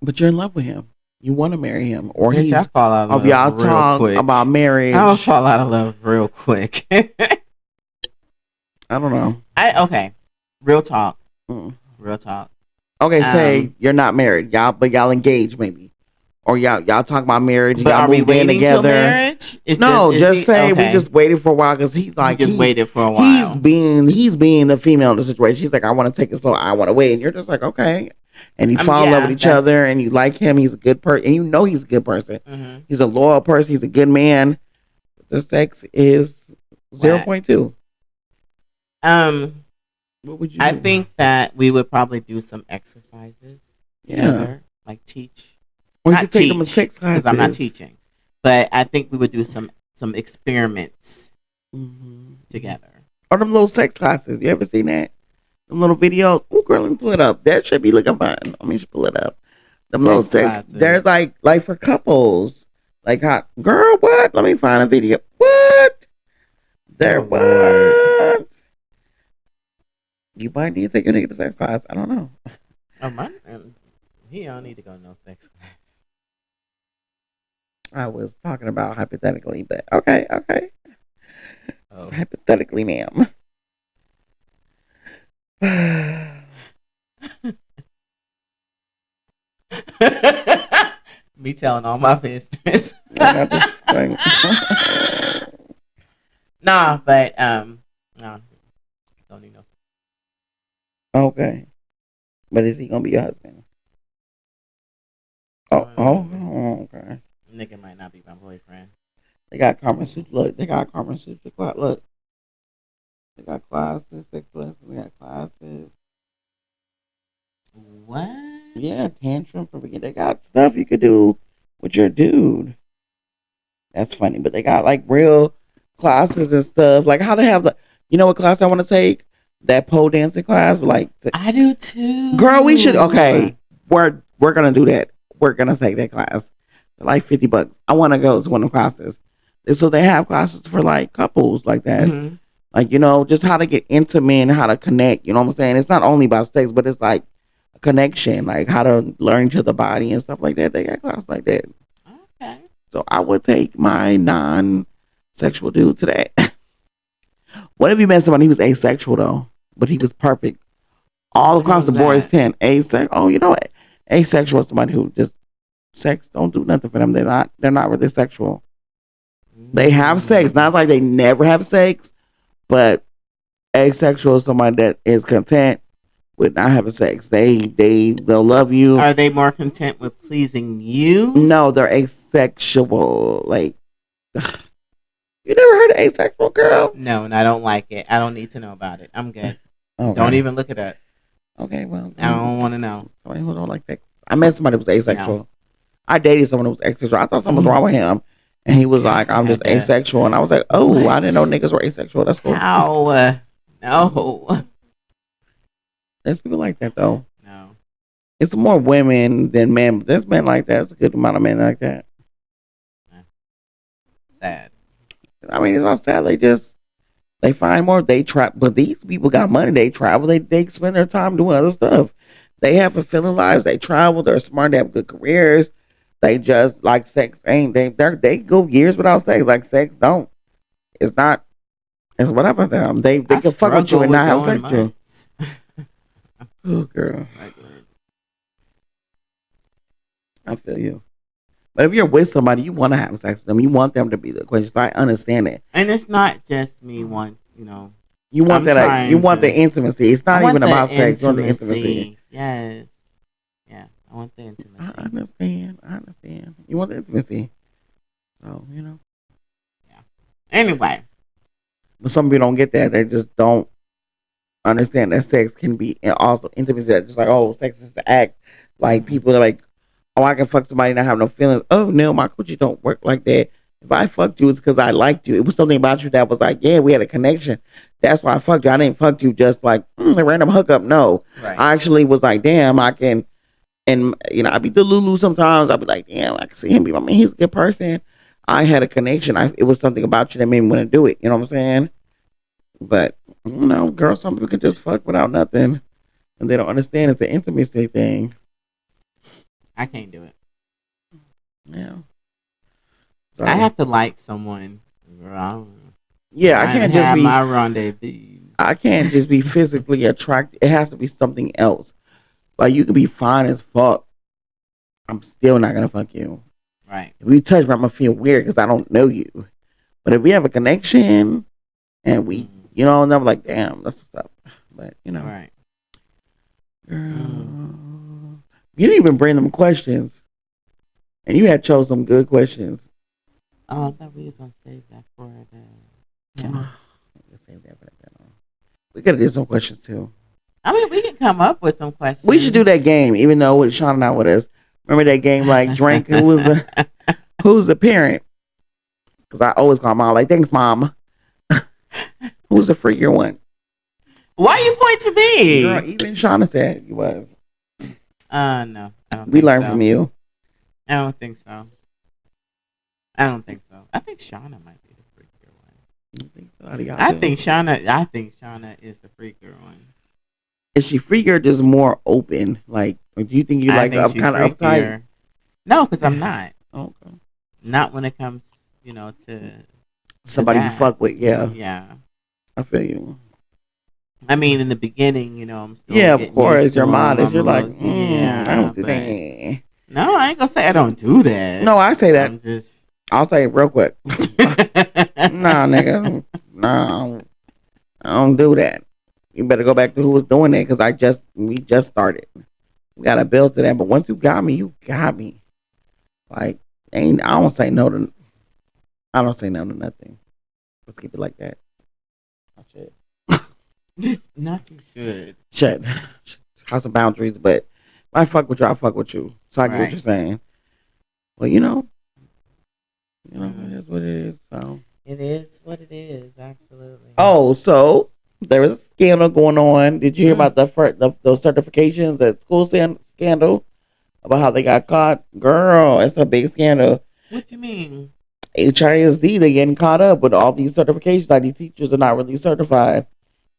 But you're in love with him. You want to marry him, or Bitch, I fall out of love y'all real talk quick. about marriage. I'll fall out of love real quick. I don't know. Okay. Real talk. Mm. Real talk. Okay, say you're not married, but y'all engaged maybe, or y'all talk about marriage. And but y'all are we moved in waiting together? till marriage? Say we just waited for a while because he's like we just waited for a while. He's being the female in the situation. She's like, I want to take it slow. I want to wait, and you're just like, okay. And you fall in love with each other, and you like him. He's a good person, and you know he's a good person. Mm-hmm. He's a loyal person. He's a good man. The sex is 0.2. What would you do? I think that we would probably do some exercises together, like teach. Or you could take them to sex classes. Because I'm not teaching, but I think we would do some experiments together. Or them little sex classes. You ever seen that? Them little videos. Oh, girl, let me pull it up. That should be looking fun. Let me pull it up. Them little sex. There's like for couples. Like how, girl, what? Let me find a video. What? What? You might need to take your nigga to sex class. I don't know. Oh, he don't need to go to no sex class. I was talking about hypothetically, but okay. Oh. Hypothetically, ma'am. Me telling all my business. Nah, but no, don't need no. Okay, but is he gonna be your husband? Oh, okay. Nigga might not be my boyfriend. They got Karma Sutra. Look, they got Karma Sutra. Look, they got classes, sex lessons. They got classes. What? Yeah, tantrum for beginning. They got stuff you could do with your dude. That's funny, but they got like real classes and stuff. Like how to have the. You know what class I want to take? That pole dancing class. Like I do too. Girl, we should. Okay, we're gonna do that. We're gonna take that class. Like $50. I want to go to one of the classes. So they have classes for like couples like that. Mm-hmm. Like, you know, just how to get intimate and how to connect. You know what I'm saying? It's not only about sex, but it's like connection, like how to learn to the body and stuff like that. They got classes like that. Okay. So I would take my non-sexual dude to that. What if you met somebody who was asexual though, but he was perfect? All across the board is 10. Asexual. Oh, you know what? Asexual is somebody who just sex don't do nothing for them. They're not really sexual. They have sex. Not like they never have sex, but asexual is somebody that is content with not having sex. They'll love you. Are they more content with pleasing you? No, they're asexual. Like you never heard of asexual, girl? No, and I don't like it. I don't need to know about it. I'm good. Okay. Don't even look it up. Okay, well, I don't want to know. Somebody who don't like sex. I met somebody who was asexual. No. I dated someone who was asexual. I thought something was wrong with him, and he was like, "I'm just asexual," and I was like, "Oh, What? I didn't know niggas were asexual. That's cool." How? No. There's people like that though. No. It's more women than men. But there's men like that. There's a good amount of men like that. Sad. I mean, it's not sad. They find more. They try, but these people got money. They travel. They spend their time doing other stuff. They have fulfilling lives. They travel. They're smart. They have good careers. They just like sex. They go years without sex. Like sex don't. It's not. It's whatever them. They can fuck with you and not have sex with you. Oh, girl. I feel you. But if you're with somebody, you want to have sex with them. You want them to be the question. I understand it. And it's not just me want, You want You want the intimacy. It's not even about sex. You want the intimacy. Yes. Yeah. I want the intimacy. I understand. You want the intimacy. So, Yeah. Anyway. But some people don't get that. They just don't understand that sex can be also intimacy. Just like, oh, sex is the act. Like, people are like, oh, I can fuck somebody and not have no feelings. Oh, no, my coochie don't work like that. If I fucked you, it's because I liked you. It was something about you that was like, yeah, we had a connection. That's why I fucked you. I didn't fuck you just like a random hookup. No. Right. I actually was like, damn, I can. And, I be the Lulu sometimes. I'll be like, damn, I can see him. I mean, he's a good person. I had a connection. It was something about you that made me want to do it. You know what I'm saying? But, girls, some people can just fuck without nothing. And they don't understand it's an intimacy thing. I can't do it. Yeah. So, I have to like someone. Yeah, I can't just be my rendezvous. I can't just be physically attracted. It has to be something else. Like you can be fine as fuck. I'm still not gonna fuck you. Right. If you touch me, I'm gonna feel weird because I don't know you. But if we have a connection and we, and I'm like, damn, that's what's up. But Right. Girl, you didn't even bring them questions, and you had chose some good questions. Oh, I thought we was gonna save that for the. Yeah. Save that for that. We could have did some questions too. I mean, we can come up with some questions. We should do that game, even though with Sean not with us. Remember that game, like drink who's the parent? Because I always call mom like, thanks, mom. Who's the freakier one? Why you point to me? Girl, even Shauna said you was. No, I don't. We learned from you. I don't think so. I think Shauna might be the freakier one. You think so? I think Shauna is the freakier one. Is she freakier or just more open? Like, do you think you like kind of uptight? No, because I'm not. Okay. Not when it comes, to somebody you fuck with. Yeah. Yeah. I feel you. I mean, in the beginning, I'm still. Yeah, of course. You're modest. You're like, yeah, I don't do that. No, I ain't gonna say I don't do that. No, I say that. I'll say it real quick. Nah, nigga. Nah, I don't do that. You better go back to who was doing it because we just started. We got to build to that. But once you got me, you got me. Like, I don't say no to nothing. Let's keep it like that. Not you should. Shut. Have some boundaries, but if I fuck with you, I fuck with you. So I get what you're saying. Well, it is what it is. So it is what it is. Absolutely. Oh, so there was a scandal going on. Did you hear about those certifications at school scandal about how they got caught? Girl, it's a big scandal. What you mean? Houston ISD, they getting caught up with all these certifications. Like these teachers are not really certified.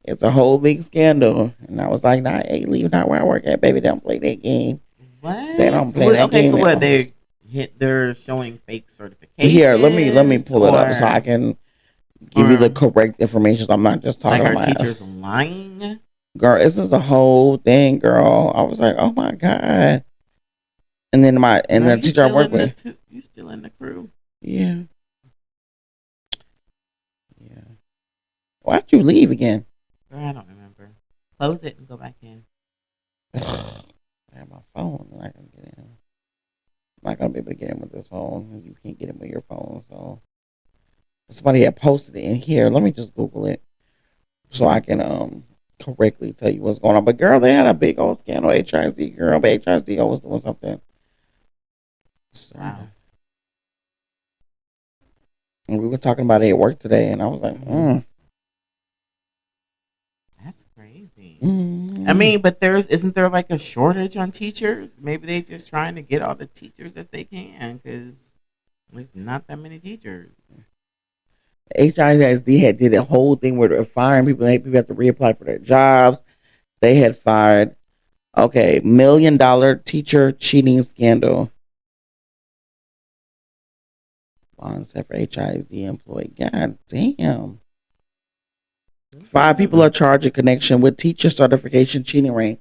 It's a whole big scandal. And I was like, nah, hey, leave not where I work at, baby. They don't play that game. What? They don't play that Okay, game. so what they're showing fake certifications. Here, let me pull it up so I can give you the correct information. So I'm not just talking like about our teachers lying. Girl, this is the whole thing, girl. I was like, oh my God. And then the teacher I work with. You still in the crew? Yeah. Yeah. Why'd you leave again? Girl, I don't remember. Close it and go back in. I have my phone and I can get in. I'm not gonna be able to get in with this phone. You can't get in with your phone, so somebody had posted it in here. Let me just Google it so I can correctly tell you what's going on. But girl, they had a big old scandal. HISD, girl, but HISD always doing something. So, wow. And we were talking about it at work today, and I was like, That's crazy. Mm-hmm. I mean, but isn't there like a shortage on teachers? Maybe they just trying to get all the teachers that they can, because there's not that many teachers. HISD had did a whole thing where they're firing people. People have to reapply for their jobs. They had fired. Okay, $1 million teacher cheating scandal. Bond set for HISD employee. God damn. 5 people are charged in connection with teacher certification cheating ring.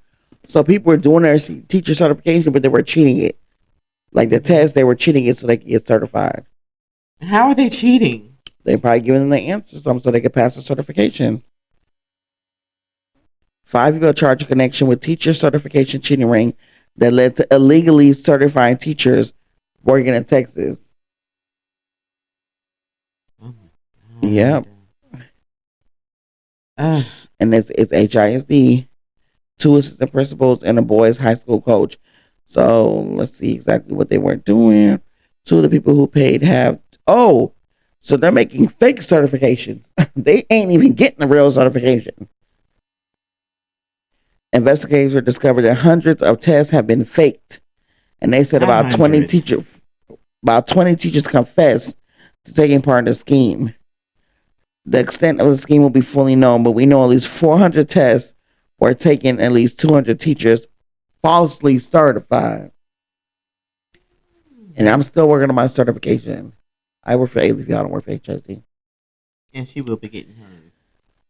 So people were doing their teacher certification, but they were cheating it. Like the test, they were cheating it so they could get certified. How are they cheating? They probably giving them the answers so they could pass the certification. 5 people are charged in connection with teacher certification cheating ring that led to illegally certifying teachers working in Texas. Yep. And it's HISD, 2 assistant principals, and a boys' high school coach. So let's see exactly what they were doing. 2 of the people who paid so they're making fake certifications. They ain't even getting the real certification. Investigators discovered that hundreds of tests have been faked, and they said about 20 teachers confessed to taking part in the scheme. The extent of the scheme will be fully known, but we know at least 400 tests were taken, at least 200 teachers falsely certified. And I'm still working on my certification. I work for ALEAF, I don't work for HISD. And she will be getting hers.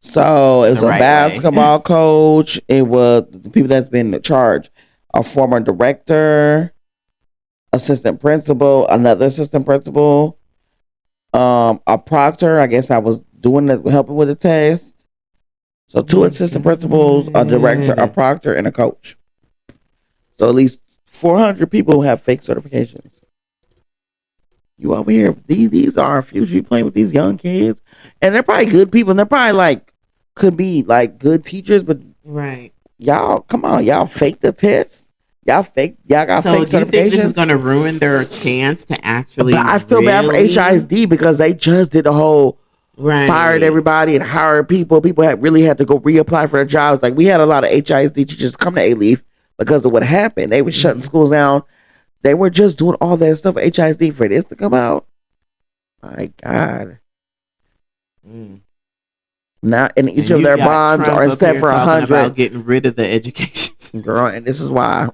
So it was a basketball coach. It was the people that's been charged. A former director, assistant principal, another assistant principal, a proctor. I guess I was helping with the test. So 2 assistant principals, a director, a proctor, and a coach. So at least 400 people have fake certifications. You over here, these are our future. You playing with these young kids, and they're probably good people. And they're probably could be good teachers, but y'all, come on, y'all fake the test. Y'all got fake certifications. So do you think this is going to ruin their chance to actually? But I feel bad for HISD because they just did the whole fired everybody and hired people. People really had to go reapply for their jobs. Like we had a lot of HISD teachers come to ALEAF because of what happened. They were shutting schools down. They were just doing all that stuff for HISD for this to come out. My God. Now, and each of their bonds are set for 100. About getting rid of the education system. Girl, and this is why.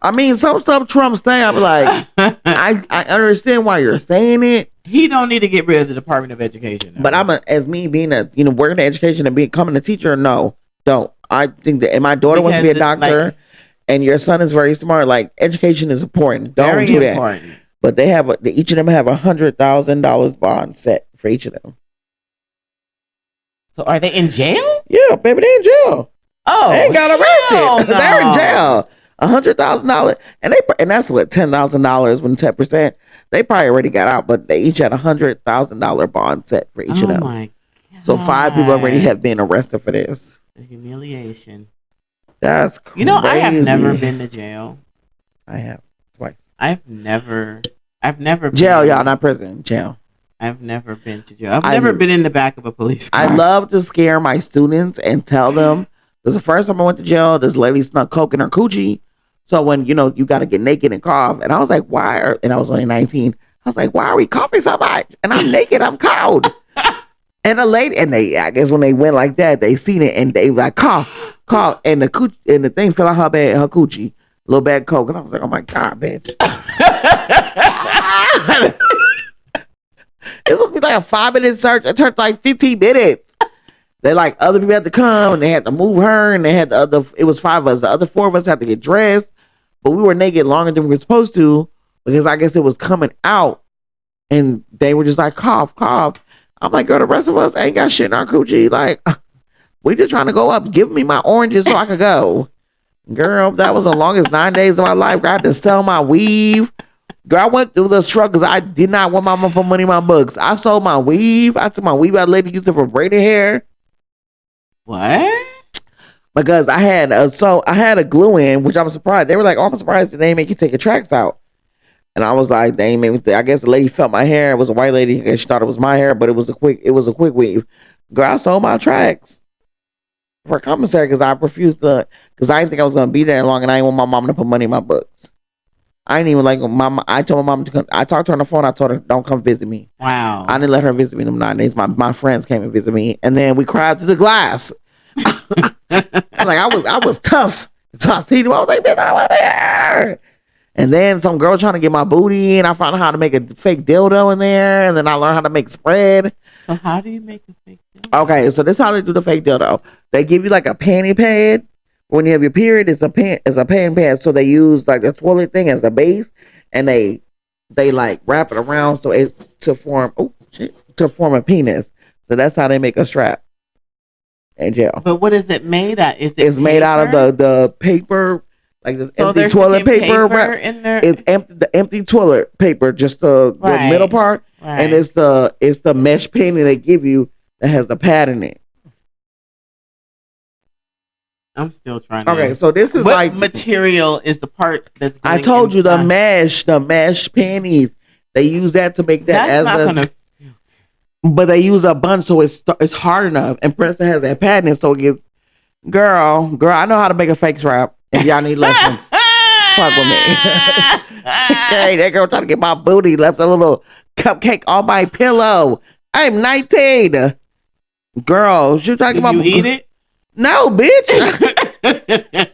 I mean, some stuff Trump's saying, I'm like, I understand why you're saying it. He don't need to get rid of the Department of Education. But as me being working in education and becoming a teacher, no, don't. I think that, and my daughter wants to be a doctor, and your son is very smart. Like education is important. Don't do that. Important. But they have each of them have $100,000 bond set for each of them. So are they in jail? Yeah, baby, they in jail. Oh, they ain't got arrested. No. They're in jail. $100,000, and that's what $10,000 when 10%. They probably already got out, but they each had $100,000 bond set for each of them. My God. So 5 people already have been arrested for this. The humiliation. That's crazy. I have never been to jail. I have twice. I've never been jail, y'all, not prison. Jail. I've never been to jail. I've never been in the back of a police car. I love to scare my students and tell them. Because the first time I went to jail, this lady snuck coke in her coochie. So when, you got to get naked and cough. And I was like, why? And I was only 19. I was like, why are we coughing so much? And I'm naked. I'm cold. And the lady, and they, I guess when they went like that, they seen it and they like cough, and the thing fell out her bed, her coochie, little bag of coke, and I was like, oh my god, bitch. It was like a 5-minute search. It took like 15 minutes. They like other people had to come and they had to move her and they had the other. It was 5 of us. The other 4 of us had to get dressed, but we were naked longer than we were supposed to because I guess it was coming out, and they were just like cough, cough. I'm like, girl, the rest of us ain't got shit in our coochie. Like, we just trying to go up. Give me my oranges so I could go. Girl, that was the longest 9 days of my life. I had to sell my weave. Girl, I went through the struggles. I did not want my mom for money in my books. I sold my weave. I took my weave out. Lady used it for braided hair. What? Because I had a glue in, which I'm surprised. They were like, oh, I'm surprised they didn't make you take your tracks out. And I was like, they ain't made me. I guess the lady felt my hair. It was a white lady. And she thought it was my hair, but it was a quick weave. Girl, I sold my tracks for commissary because I refused to, because I didn't think I was gonna be there long, and I didn't want my mom to put money in my books. I didn't even like mama. I told my mom to come. I talked to her on the phone. I told her, don't come visit me. Wow. I didn't let her visit me them 9 days. My friends came and visit me, and then we cried to the glass. I was tough. So I see them. I was like, bitch, I want there. And then some girl trying to get my booty, and I found out how to make a fake dildo in there, and then I learned how to make spread. So how do you make a fake dildo? Okay, so this is how they do the fake dildo. They give you like a panty pad. When you have your period, it's a panty pad. So they use like the toilet thing as a base, and they like wrap it around to form a penis. So that's how they make a strap in jail. But what is it made out? It's made out of the paper. Like the empty toilet paper in there. It's the empty toilet paper, just the middle part, and it's the mesh painting they give you that has the pad in it. I'm still trying to. Okay, so this is what material is the part that's going I told inside? You the mesh panties. They use that to make that. That's not gonna. But they use a bunch so it's hard enough, and Preston has that pad in it, so it gets. Girl, I know how to make a fake strap. If y'all need lessons, fuck with me. Okay, that girl trying to get my booty, left a little cupcake on my pillow. I'm 19. Girl, she trying to get my booty. Eat it? No, bitch.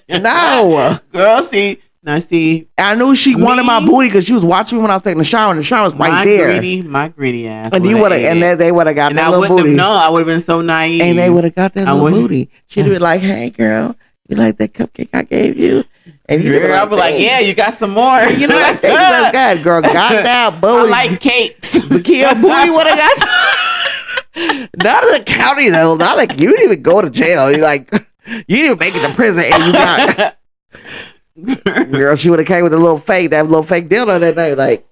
No. Girl, see. I knew she wanted my booty because she was watching me when I was taking the shower, and the shower was right there. My greedy ass. And they would have got that little booty. No, I would have been so naive. And they would have got that little booty. She'd be like, "Hey, girl, you like that cupcake I gave you?" And I'll be like, "Yeah, you got some more." You know, like, that's good, girl. Got that booty. I like cakes. The kid booty would have got. Not in the county though. Not like you didn't even go to jail. You didn't even make it to prison, and you got. Girl, she would have came with that little fake dildo that night, like.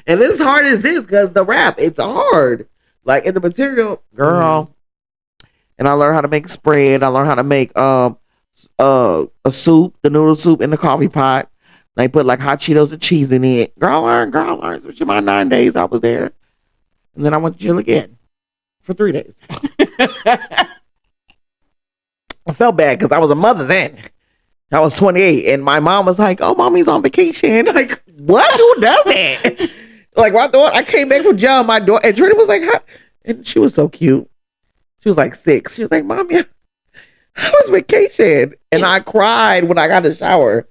And as hard as this, because the wrap, it's hard. Like in the material, girl. And I learned how to make spread. I learned how to make a soup, the noodle soup in the coffee pot. They put like hot Cheetos and cheese in it. Girl, I learned. Which in my 9 days I was there, and then I went to jail again for 3 days. I felt bad because I was a mother then. I was 28, and my mom was like, "Oh, mommy's on vacation." Like, what? Who does that? Like, my daughter, I came back from jail, my daughter, and Trinity was like, "Huh?" And she was so cute. She was like 6. She was like, "Mommy, how was vacation?" And I cried when I got in the shower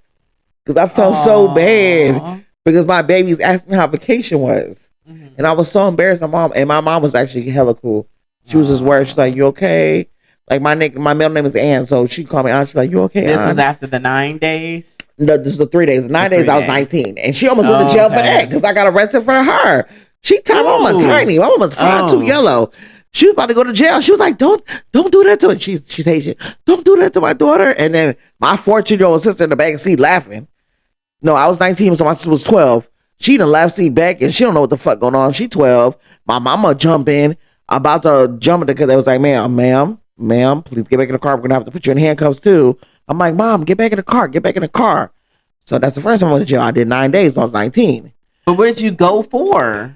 because I felt so bad because my baby's asking me how vacation was. Mm-hmm. And I was so embarrassed. My mom was actually hella cool. She was just worried. She's like, "You okay?" Like my middle name is Ann, so she called me Aunt. She's like, "You okay?" This was after the 9 days. No, this is the 3 days. 9 days, I was 19, and she almost went to jail for that because I got arrested for her. She tied my mama tiny. My mama's 5'2" yellow. She was about to go to jail. She was like, "Don't do that to her." She's Haitian. "Don't do that to my daughter." And then my 14-year-old sister in the back seat laughing. No, I was 19, so my sister was 12. She in the left seat back, and she don't know what the fuck going on. She 12. My mama jump in, about to jump in because they was like, Ma'am, please get back in the car. We're gonna have to put you in handcuffs too. I'm like, "Mom, get back in the car. So that's the first time I went to jail. I did 9 days when I was 19. But where did you go for?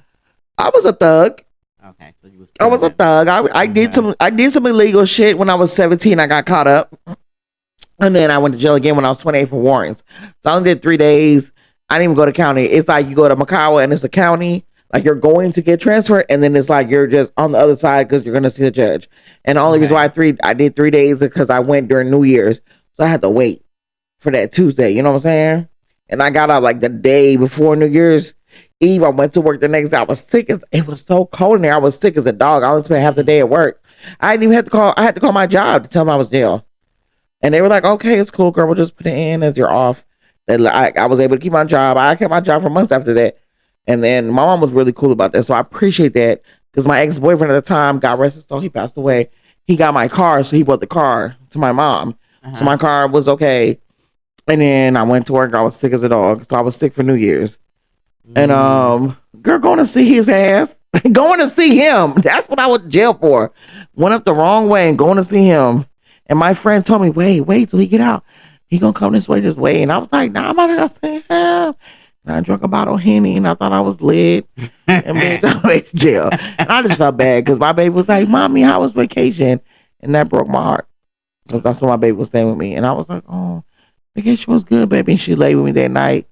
I was a thug. Okay, so you was. I was a thug. I did some illegal shit when I was 17. I got caught up, and then I went to jail again when I was 28 for warrants. So I only did 3 days. I didn't even go to county. It's like you go to Makawa and it's a county. Like you're going to get transferred, and then it's like you're just on the other side because you're gonna see the judge. And the only reason why I did 3 days is because I went during New Year's, so I had to wait for that Tuesday. You know what I'm saying? And I got out like the day before New Year's Eve. I went to work the next day. I was sick as it was so cold in there. I was sick as a dog. I only spent half the day at work. I didn't even have to call. I had to call my job to tell them I was jail, and they were like, "Okay, it's cool, girl. We'll just put it in as you're off." And I was able to keep my job. I kept my job for months after that. And then my mom was really cool about that. So I appreciate that because my ex-boyfriend at the time, God rest his soul, he passed away. He got my car, so he brought the car to my mom. So my car was okay. And then I went to work. I was sick as a dog. So I was sick for New Year's. And girl, going to see his ass. Going to see him. That's what I was in jail for. Went up the wrong way and going to see him. And my friend told me, wait till he get out. He gonna come this way, just wait. And I was like, nah, I'm not gonna see him. And I drank a bottle of Henny and I thought I was lit. And made my way to jail. And I just felt bad because my baby was like, Mommy, how was vacation? And that broke my heart. Because that's when my baby was staying with me. And I was like, oh, vacation was good, baby. And she laid with me that night.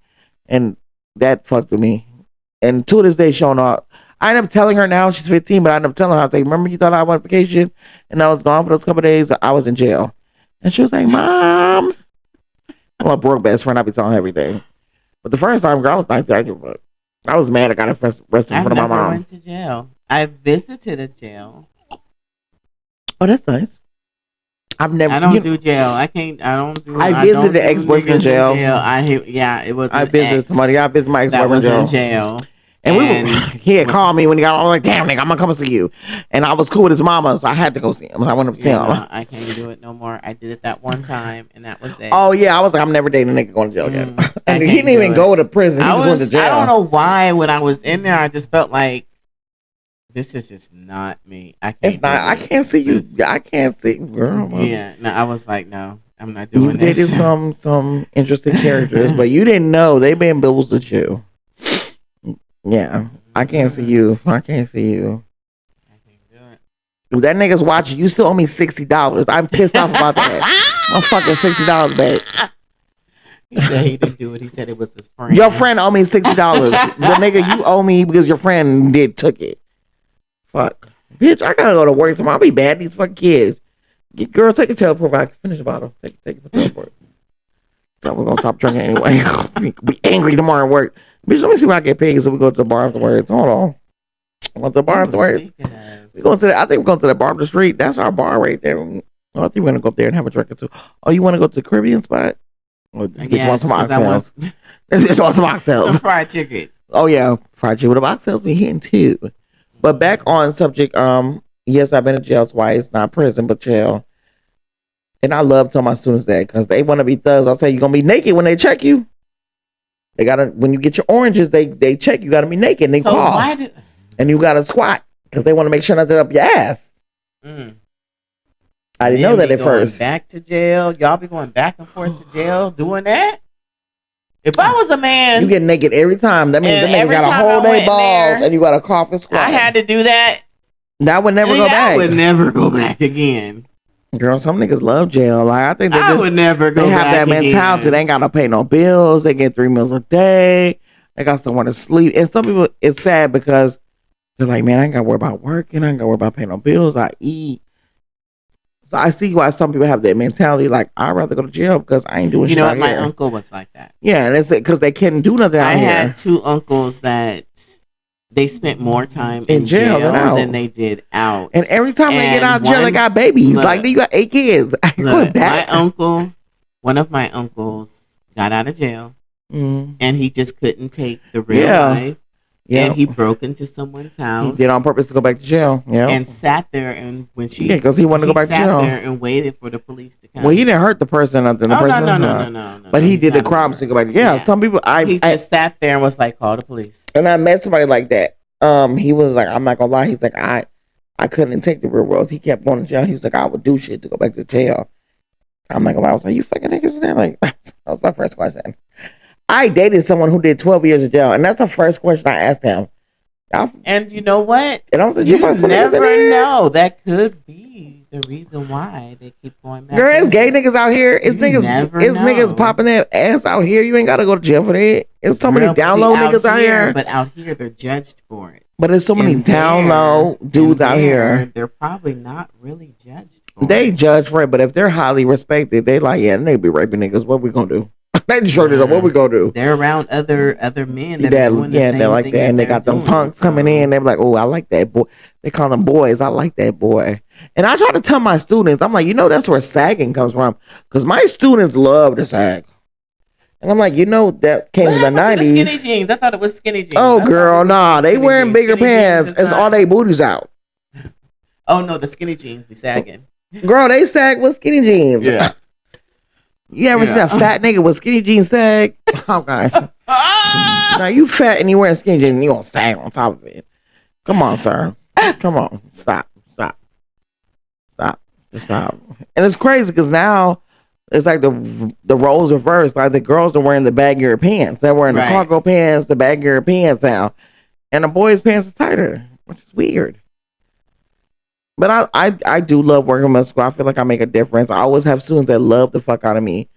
And that fucked with me. And to this day, showing up. I end up telling her now, she's 15, but I end up telling her, I was like, remember you thought I went on vacation? And I was gone for those couple of days. I was in jail. And she was like, Mom. I'm a broke best friend. I be telling her everything. But the first time, girl, I was like, I was mad I got arrested in front of my mom. I never went to jail. I visited a jail. Oh, that's nice. I've never. I don't do jail. I can't. I don't do. I visited the ex-boyfriend jail. It was. I visited somebody. I visited my ex-boyfriend jail. In jail. And he had called me when he got all like, damn, nigga, I'm gonna come see you. And I was cool with his mama, so I had to go see him. I went up to him. No, I can't do it no more. I did it that one time, and that was it. Oh, yeah. I was like, I'm never dating a nigga going to jail again. And he didn't even go to prison. He just went to jail. I don't know why when I was in there, I just felt like, this is just not me. I can't. It's not. I can't see you. I can't see, girl. Yeah. No, I was like, no, I'm not doing this. You dated some interesting characters, but you didn't know they bamboozled you. Yeah, I can't see you. I can't see you. I can't do it. If that nigga's watching, you still owe me $60. I'm pissed off about that. I'm fucking $60 back. He said he didn't do it. He said it was his friend. Your friend owe me $60. The nigga you owe me because your friend took it. Fuck. Bitch, I gotta go to work tomorrow. I'll be bad. These fucking kids. Girl, take a teleport back. Finish the bottle. Take the teleport. So we're gonna stop drinking anyway. Be angry tomorrow at work. Bitch, let me see when I get paid so we go to the bar afterwards. Hold on. I want the bar afterwards. We going to I think we're going to the bar up the street. That's our bar right there. I think we're gonna go up there and have a drink or two. Oh, you wanna go to the Caribbean spot? Or this bitch want some oxtails. This bitch want some oxtails. Some fried chicken. Oh yeah, fried chicken with the oxtails be hitting too. But back on subject, yes, I've been in jail twice, not prison, but jail. And I love telling my students that because they want to be thugs. I'll say you're gonna be naked when they check you. They gotta when you get your oranges, they check you gotta be naked and they cough. And you gotta squat because they want to make sure nothing up your ass. I didn't know that at first. Back to jail, y'all be going back and forth to jail doing that. If I was a man, you get naked every time. That means they got a whole day balls and you gotta cough and squat. I had to do that. That would never go back. I would never go back again. Girl, some niggas love jail. Like I think I would never go back. They have that mentality. Again. They ain't gotta pay no bills. They get 3 meals a day. They got somewhere to sleep. And some people, it's sad because they're like, man, I ain't gotta worry about working. I ain't gotta worry about paying no bills. I eat. So I see why some people have that mentality. Like I'd rather go to jail because I ain't doing shit out here. My uncle was like that. Yeah, and it's because they couldn't do nothing out here. I had 2 uncles that they spent more time in jail than they did out. And every time they get out of jail, they got babies. Like, you got 8 kids. One of my uncles got out of jail, and he just couldn't take the real life. Yeah. And he broke into someone's house. He did on purpose to go back to jail. Yeah. And sat there, and when she... Yeah, because he wanted to go back to jail. He sat there and waited for the police to come. Well, he didn't hurt the person. No. But he did the crimes to go back to jail. Yeah, some people... He just sat there and was like, call the police. And I met somebody like that. He was like, I'm not gonna lie. He's like, I couldn't take the real world. He kept going to jail. He was like, I would do shit to go back to jail. I'm not gonna lie. I was like, you fucking niggas in there? Like, that was my first question. I dated someone who did 12 years in jail, and that's the first question I asked him. And you know what? And I was like, you never know. That could be the reason why they keep going back. Girl, it's gay niggas out here. It's You niggas. never It's know. niggas popping their ass out here. You ain't gotta go to jail for that. It's so many Girl, down see, low niggas out here. But out here, they're judged for it. But there's so many And down low dudes out here. They're probably not really judged for They it. judge for it, but if they're highly respected, they like, yeah, they be raping niggas. What we gonna do? They just showed it up. What we gonna do? They're around other men that are doing the same they're like thing that, and they got them doing, punks coming in. They're like, oh, I like that boy. They call them boys. I like that boy. And I try to tell my students, I'm like, that's where sagging comes from, because my students love to sag. And I'm like, that came from the 90s. Skinny jeans. I thought it was skinny jeans. Oh, girl, nah, they wearing bigger pants. It's all they booties out. Oh no, the skinny jeans be sagging. Girl, they sag with skinny jeans. Yeah. You ever see a fat nigga with skinny jeans sag? Okay. Now you fat and you wearing skinny jeans and you gonna sag on top of it. Come on, sir. Come on. Stop. Just stop. And it's crazy because now it's like the roles reversed. Like the girls are wearing the baggier pants. They're wearing the cargo pants, the baggier pants now. And the boys' pants are tighter, which is weird. But I do love working in middle school. I feel like I make a difference. I always have students that love the fuck out of me.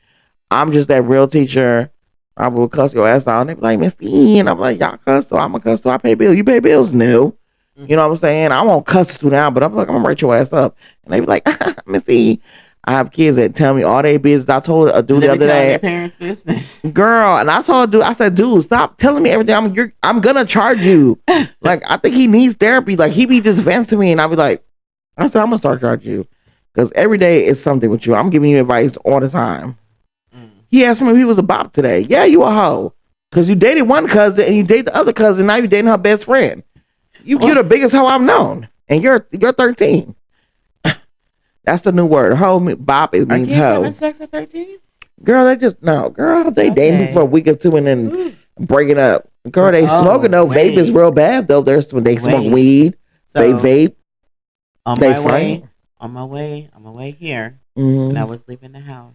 I'm just that real teacher. I will cuss your ass out. And they be like, Miss E. And I'm like, y'all cuss, so I'm a cuss, so I pay bills. You pay bills? No. You know what I'm saying? I won't cuss a student out, but I'm like, I'm going to write your ass up. And they be like, Miss E. I have kids that tell me all their business. I told a dude the other day. Their parents' business. Girl, and I told a dude, I said, dude, stop telling me everything. I'm going to charge you. Like, I think he needs therapy. Like, he be just venting to me, and I be like, I said, I'm going to start charging you. Because every day is something with you. I'm giving you advice all the time. He asked me if he was a bop today. Yeah, you a hoe. Because you dated one cousin and you date the other cousin. Now you're dating her best friend. You're the biggest hoe I've known. And you're 13. That's the new word. Hoe, bop, it means hoe. Having sex at 13? Girl, they dating for a week or two and then breaking up. Girl, they smoking though. Vape is real bad though. They smoke weed. So, they vape. On my way here, when I was leaving the house,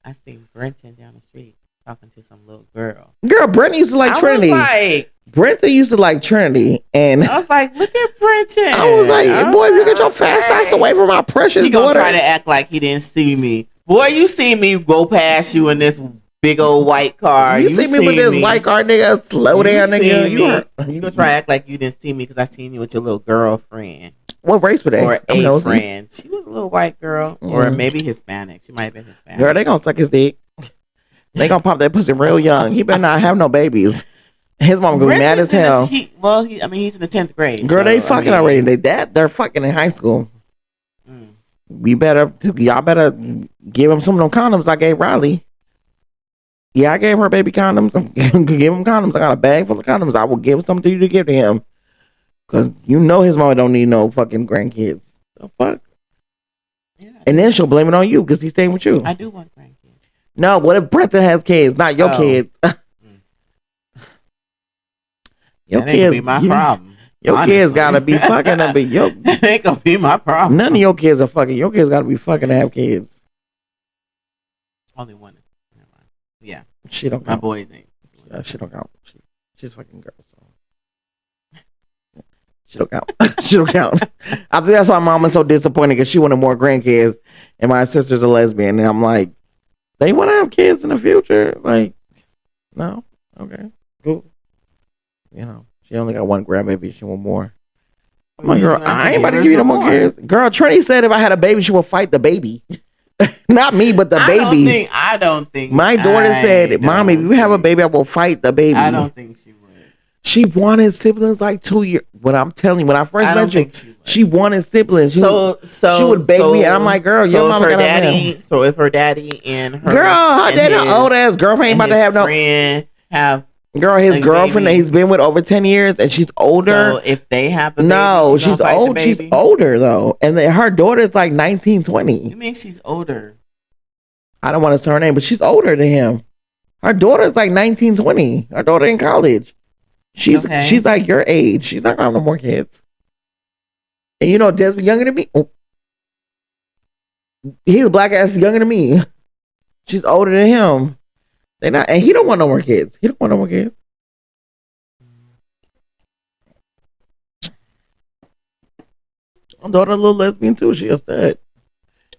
I seen Brenton down the street talking to some little girl. Girl, Brenton used to like Trinity. Brenton used to like Trinity, and I was like, "Look at Brenton." I was like, "Boy, you get your fast ass away from my precious daughter." He gonna try to act like he didn't see me. Boy, you see me go past you in this big old white car. You see me with this white car, nigga. Slow down, nigga. You gonna try to act like you didn't see me because I seen you with your little girlfriend. What race were they? Or a friend. She was a little white girl, or maybe Hispanic. She might have been Hispanic. Girl, they gonna suck his dick. They gonna pop that pussy real young. He better not have no babies. His mom gonna be mad as hell. He's in the 10th grade. Girl, they fucking already. They're fucking in high school. Y'all better give him some of them condoms I gave Riley. Yeah, I gave her baby condoms. Give him condoms. I got a bag full of condoms. I will give some to you to give to him. Cause his mama don't need no fucking grandkids. The fuck? Yeah, and then she'll blame it on you because he's staying with you. I do want grandkids. No, what if Brenton has kids, not your kids? Your that kids be my problem. Your honestly. Kids gotta be fucking them. That ain't gonna be my problem. None of your kids are fucking. Your kids gotta be fucking to have kids. Only one is. Yeah. She don't count. My boys ain't. Yeah, she don't count. She's a fucking girl. So. She don't count. She don't count. I think that's why mom is so disappointed because she wanted more grandkids, and my sister's a lesbian, and I'm like, they want to have kids in the future. Like, no, okay, cool. She only got one grandbaby. She want more. I'm like, girl, I ain't about to give you no more kids. Girl, Trinity said if I had a baby, she would fight the baby. Not me, but the baby. I don't think. My daughter said, Mommy, if you have a baby, I will fight the baby. I don't think she would. She wanted siblings like 2 years. When I'm telling you, when I first met you, she wanted siblings. She would beg me, and I'm like, girl, your mama got daddy. So if her daddy and her daddy, her old ass girlfriend ain't about to have no friend have. Girl, his girlfriend that he's been with over 10 years, and she's older. So if they have a baby, she's old. She's older though, and her daughter is like 19, 20. You mean she's older? I don't want to say her name, but she's older than him. Her daughter is like 19, 20. Her daughter in college. She's like your age. She's not gonna have no more kids. And Desmond younger than me. Oh. He's a black ass younger than me. She's older than him. They not, and he don't want no more kids. He don't want no more kids. My daughter a little lesbian too. She a stud.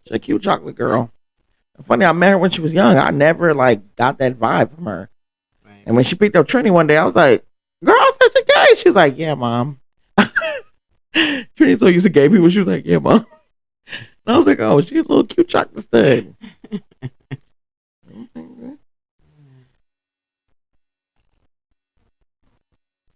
She's a cute chocolate girl. Funny, I met her when she was young. I never like got that vibe from her. Right. And when she picked up Trini one day, I was like, "Girl, I'm such a gay." She's like, "Yeah, mom." Trini so used to gay people. She was like, "Yeah, mom." And I was like, "Oh, she's a little cute chocolate stud."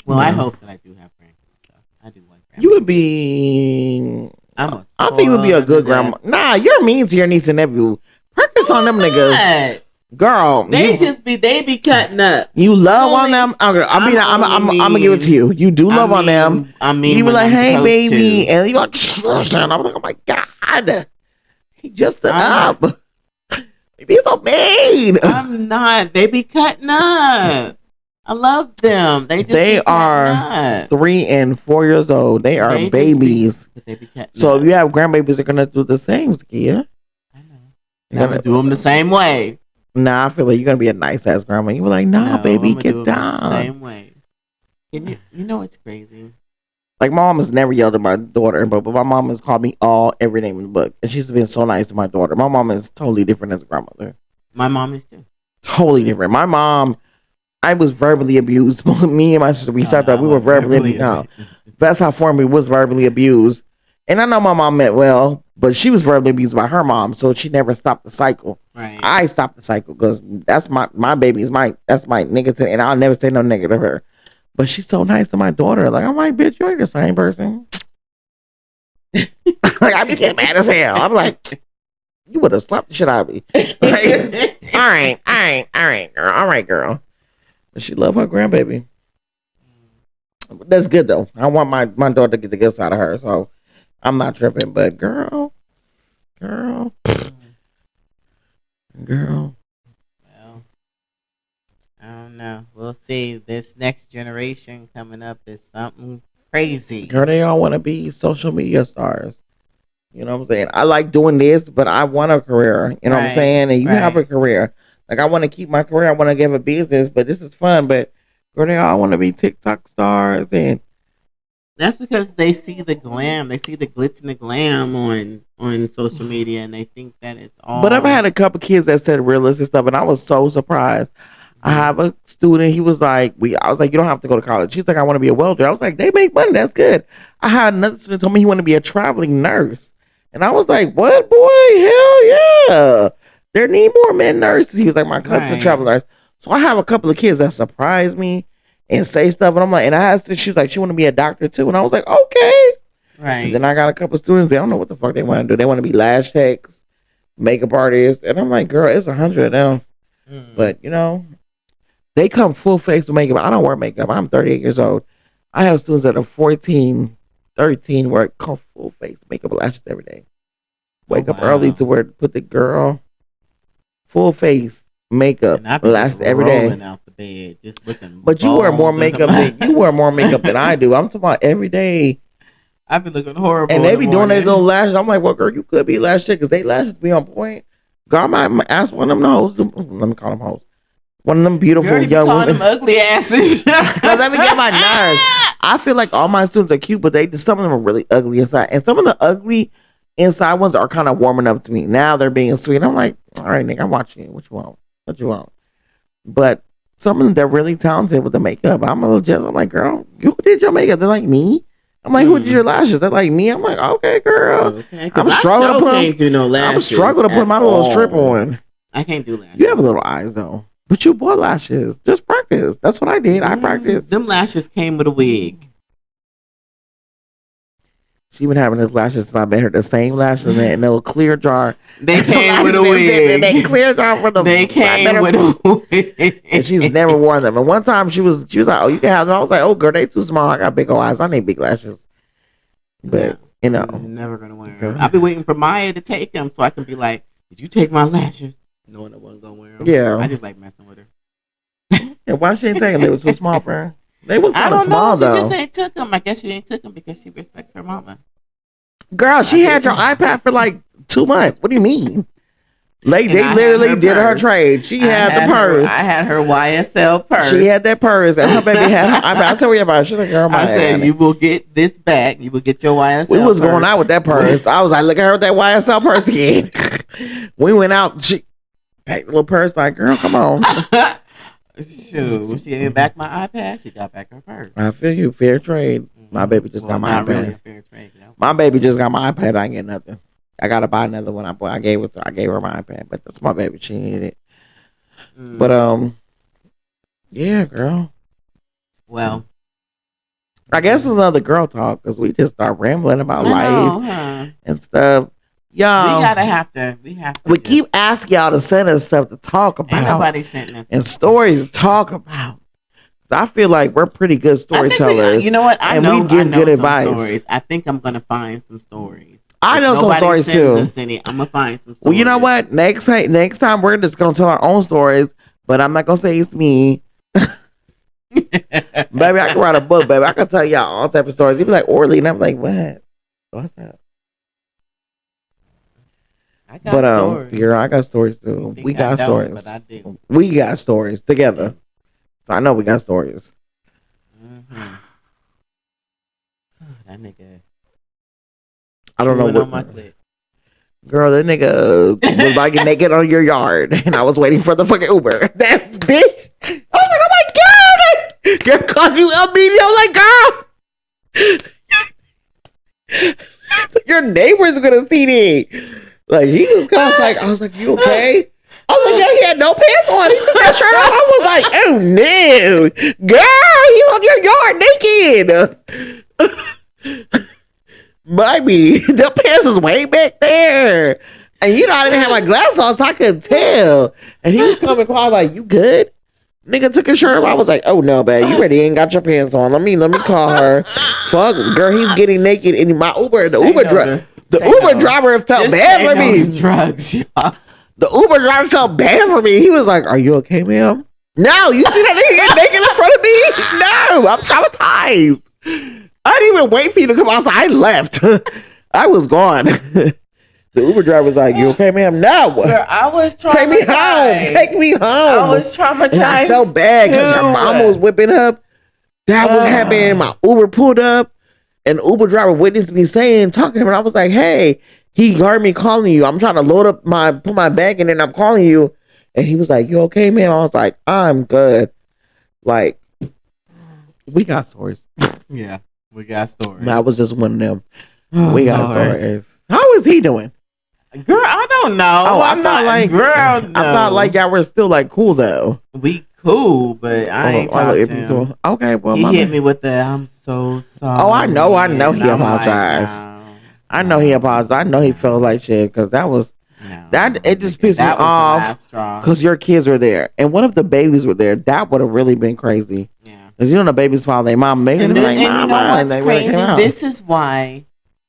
Well, I hope that I do have grandkids. So I do want grandkids. You would be. I think you would be a good grandma. Nah, you're mean to your niece and nephew. Practice on them niggas, girl. They be cutting up. You love on them. I'm gonna give it to you. You do love on them. You be like, "Hey, baby," and you like, and I'm like, "Oh my god, he just up." Be so mean. I'm not. They be cutting up. I love them. They are 3 and 4 years old. They are babies. They be so if you have grandbabies, they're gonna do the same, Skia. I know. They're gonna do them the same way. Nah, I feel like you're gonna be a nice ass grandma. You were like, "No, baby, get down." The same way. You know it's crazy. Like my mom has never yelled at my daughter, but my mom has called me every name in the book, and she's been so nice to my daughter. My mom is totally different as a grandmother. My mom is too. Totally different. My mom, I was verbally abused. Me and my sister, we were verbally abused. No, that's how Formby was verbally abused. And I know my mom meant well, but she was verbally abused by her mom, so she never stopped the cycle. Right. I stopped the cycle because that's my baby that's my nigga, and I'll never say no nigga to her. But she's so nice to my daughter. Like, I'm like, bitch, you ain't the same person. Like, I became mad as hell. I'm like, you would have slapped the shit out of me. Like, all right, girl. All right, girl. But she love her grandbaby. That's good, though. I want my daughter to get the gifts out of her, so I'm not tripping. But, girl. Well, I don't know. We'll see. This next generation coming up is something crazy. Girl, they all want to be social media stars. You know what I'm saying? I like doing this, but I want a career. You know what I'm saying? And you have a career. Like, I want to keep my career. I want to give a business, but this is fun. But, girl, they all want to be TikTok stars. And that's because they see the glam. They see the glitz and the glam on social media, and they think that it's all. But I've had a couple kids that said realistic stuff, and I was so surprised. I have a student. He was like, I was like, you don't have to go to college. She's like, I want to be a welder. I was like, they make money. That's good. I had another student told me he wanted to be a traveling nurse, and I was like, what, boy? Hell yeah! There need more men nurses. He was like, my cousin's a traveling nurse. So I have a couple of kids that surprise me and say stuff, and I'm like, and I asked her, she was like, she want to be a doctor too, and I was like, okay. Right. And then I got a couple of students. They don't know what the fuck they want to do. They want to be lash techs, makeup artists, and I'm like, girl, it's 100 of them. But you know. They come full face with makeup. I don't wear makeup. I'm 38 years old. I have students that are 14, 13 wear come full face makeup lashes every day. Wake up early to put the girl full face makeup lashes every day. Out the bed, just looking. But you wear more makeup than I do. I'm talking about every day. I've been looking horrible. And they be doing their little lashes. I'm like, well, girl, you could be lash chick because they lashes be on point. Girl, I might ask one of them hoes. Let me call them hoes. One of them beautiful young women. Them ugly asses. Let me get my nerves. I feel like all my students are cute, but some of them are really ugly inside. And some of the ugly inside ones are kind of warming up to me. Now they're being sweet. I'm like, all right, Nick, I'm watching you. What you want? What you want? But some of them, they're really talented with the makeup. I'm a little jealous. I'm like, girl, you did your makeup? They're like, me? I'm like, who did your lashes? They're like, me? I'm like, okay, girl. Okay, I'm struggling to put my little strip on. I can't do lashes. You have little eyes, though. But you bought lashes. Just practice. That's what I did. I practiced. Them lashes came with a wig. She been having those lashes since I met her. The same lashes in that little clear jar. They came with a wig. That clear jar for them. They came with a wig. And she's never worn them. And one time she was like, oh, you can have them. I was like, oh, girl, they too small. I got big old eyes. I need big lashes. But, you know. I'm never going to wear them. I'll be waiting for Maya to take them so I can be like, did you take my lashes? Knowing I wasn't gonna wear them. Yeah. I just like messing with her. And why she ain't taking them? They was too small for her. They was kind of small, though. She just ain't took them. I guess she ain't took them because she respects her mama. Girl, she had your iPad for like 2 months. What do you mean? Like And they I had literally her did her purse. trade. She had the purse. I had her YSL purse. She had that purse, and her baby had. I tell you about it. She's like, girl, I said, you will get this back. You will get your YSL. We was purse. going out with that purse. I was like, look at her with that YSL purse again. We went out. She packed the little purse. Like, girl, come on. Shoot, when she gave back my iPad, she got back her purse. I feel you. Fair trade. My baby just got my not iPad. Really a fair trade. My baby just got my iPad. I ain't get nothing. I gotta buy another one. I gave her my iPad, but that's my baby. She needed it. But yeah, girl. Well, I guess it's another girl talk because we just start rambling about life and stuff. Y'all, we keep asking y'all to send us stuff to talk about. Ain't nobody sent nothing. And stories to talk about. I feel like we're pretty good storytellers. You know what? I know good advice. Stories. I think I'm gonna find some stories. I know some stories too. I'm gonna find some stories. Well, you know what? Next time we're just gonna tell our own stories, but I'm not gonna say it's me. Baby, I can write a book, baby. I can tell y'all all type of stories. You'd be like Orly, and I'm like, what? What's that? I got stories. Girl, I got stories too. We got stories. But I didn't. We got stories together. So I know we got stories. Mm-hmm. That nigga. I don't know what. On my clip. Girl, that nigga was like naked on your yard, and I was waiting for the fucking Uber. That bitch. I was like, oh my god! Girl called you immediately. I was like, girl, your neighbor's gonna see me. Like he was kind of like, I was like, you okay? I was like, yeah, he had no pants on. He took that shirt off. I was like, oh no, girl, he's on your yard naked. Baby, the pants was way back there. And you know, I didn't have my glasses on, so I couldn't tell. And he was coming close, like, you good? Nigga took his shirt off. I was like, oh no, babe, you already ain't got your pants on. Let me call her. Fuck, girl, he's getting naked. And my Uber driver felt bad for me. Drugs, y'all. The Uber driver felt bad for me. He was like, are you okay, ma'am? No, you see that nigga get naked in front of me? No, I'm traumatized. I didn't even wait for you to come outside. I left. I was gone. The Uber driver was like, you okay, ma'am? No. Girl, I was traumatized. Take me home. I was traumatized. And I felt bad because her mama was whipping up. That was happening. My Uber pulled up. And the Uber driver witnessed me talking to him. And I was like, hey, he heard me calling you. I'm trying to put my bag in and I'm calling you. And he was like, you okay, ma'am? I was like, I'm good. Like, we got stories. Yeah. We got stories. That was just one of them. We got stories. How is he doing? Girl, I don't know. Oh, I thought like y'all were still like cool though. We cool, but I ain't talking to him. Okay, well, he hit me with the I'm so sorry. Oh, I know he apologized. I know he apologized. I know he felt like shit because it just pissed me off because your kids were there, and what if the babies were there? That would have really been crazy. Yeah. Because you know the babies follow their mom, Megan, and you know what's crazy? This is why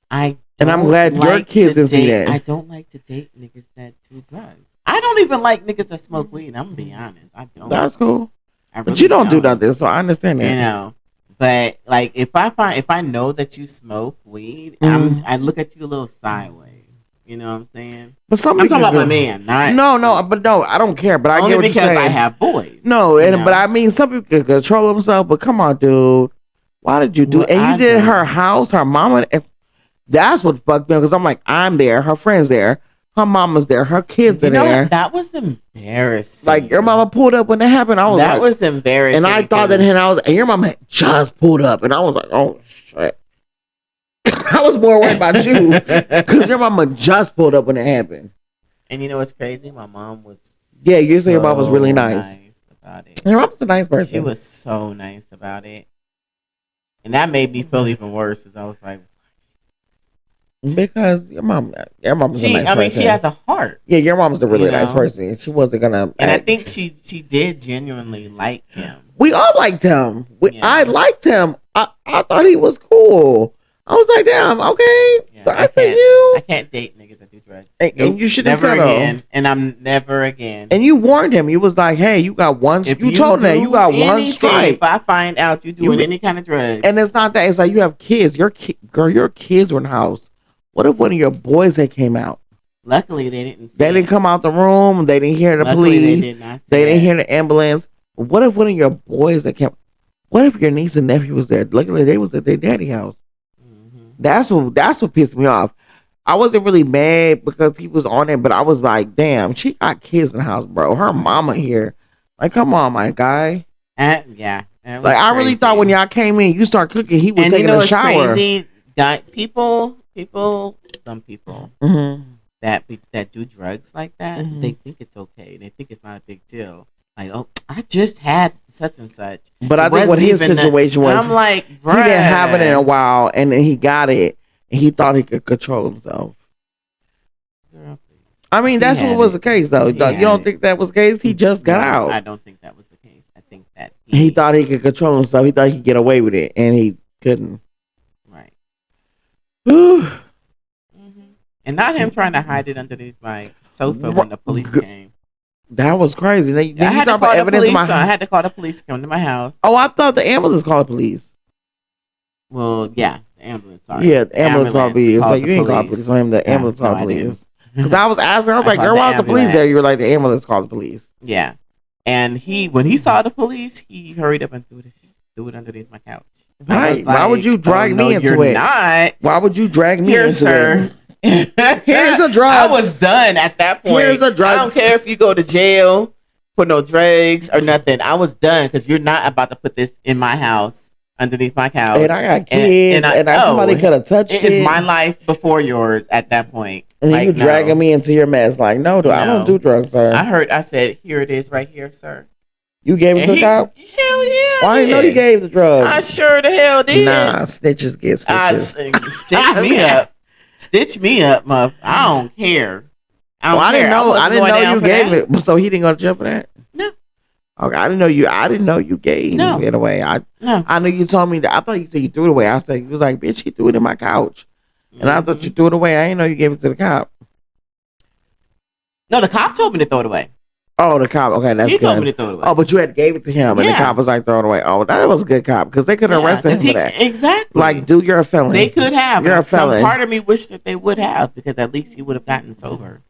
I'm glad your kids didn't see that. I don't like to date niggas that do drugs. I don't even like niggas that smoke weed. I'm gonna be honest. I don't. That's cool. But you don't do nothing, so I understand that. You know, but like if I know that you smoke weed, I look at you a little sideways. You know what I'm saying? But I'm talking about my man. No, I don't care. But I get what you're saying. Only because I have boys. No, but I mean, some people can control themselves. But come on, dude, why did you do? And you did her house, her mama. That's what fucked me. Because I'm like, I'm there, her friends there, her mama's there, her kids are there. That was embarrassing. Like your mama pulled up when that happened. I was that was embarrassing. And I thought that, and your mama just pulled up, and I was like, oh shit. I was more worried about you because your mama just pulled up when it happened. And you know what's crazy? My mom was. Yeah, you say your mom was really nice about it. Your mom's a nice person. She was so nice about it, and that made me feel even worse. As I was like, because your mom's a nice person. I mean, she has a heart. Yeah, your mom's a really nice person. She wasn't gonna. And I think she did genuinely like him. We all liked him. I liked him. I thought he was cool. I was like, damn, okay. Yeah, so I can't date niggas that do drugs. And you should have never again. And I'm never again. And you warned him. You was like, hey, you got one. You told him you got one strike. If I find out you doing any kind of drugs, and it's not that. It's like you have kids. Your kids were in the house. What if one of your boys that came out? Luckily, they didn't see They didn't it. come out the room. They didn't hear the Luckily, they police. did not see They didn't it. hear the ambulance. What if one of your boys that came? What if your niece and nephew was there? Luckily, they was at their daddy house. Mhm. That's what pissed me off. I wasn't really mad because he was on it, but I was like, damn, she got kids in the house, bro. Her mama here. Like, come on, my guy. Yeah, that Like, was I really thought when crazy. y'all came in, you start cooking, he was And you taking know a what's shower. crazy? That some people Mm-hmm. that do drugs like that, Mhm. they think it's okay. They think it's not a big deal. Like, oh, I just had such and such. But It I think what wasn't his even that. situation And was, I'm like, he didn't have it in a bruh. while, and then he got it, and he thought he could control himself. Girl, please. I mean, He that's what had was the it. case, though. He You had don't it. think that was the case? He just got No, I out. don't think that was the case. I think that He thought he could control himself. He thought he could get away with it, and he couldn't. right. Whew. And not him trying to hide it underneath my sofa when the police came. That was crazy. Then I you had to talk call about the evidence in police. my I house. had to call the police to come to my house. Oh, I thought the ambulance called the police. Well, yeah, the ambulance. Sorry, Yeah, the ambulance called the police. So you didn't call the police on him. The Yeah, ambulance no, called the I police. didn't. Because I was asking, I was I like, called girl, the why was the police there? You were like, ambulance. the ambulance called the police. Yeah, and when he saw the police, he hurried up and threw it underneath my couch. I was Right. Why would you like, drag oh, me no, into you're it? not. Why would you drag me Here, into sir. it? Here's a drug. I was done at that point. Here's a drug. I don't care if you go to jail for no drugs or nothing. I was done because you're not about to put this in my house underneath my couch. And I got kids, and somebody could have touched it. It is my life before yours at that point. And like, you dragging me into your mess. Like, no, dude, I don't do drugs, sir. I said, here it is right here, sir. You gave it to the cop? Hell yeah. Why didn't know you gave the drugs? I sure the hell did. Nah, snitches get stitches. Stitch me up. Stitch me up, muff. I don't care. I didn't know you gave it. So he didn't go to jail for that? No. Okay, I didn't know you gave it away. I knew you told me that. I thought you said you threw it away. I said, you was like, bitch, he threw it in my couch. And I thought you threw it away. I didn't know you gave it to the cop. No, the cop told me to throw it away. Oh, the cop. Okay, that's good. He told me to throw it away. Oh, but you had gave it to him, and the cop was like, throw it away. Oh, that was a good cop, because they could have arrested him for that. Exactly. Like, dude, you're a felon. They could have. You're a felon. Some part of me wished that they would have, because at least he would have gotten sober.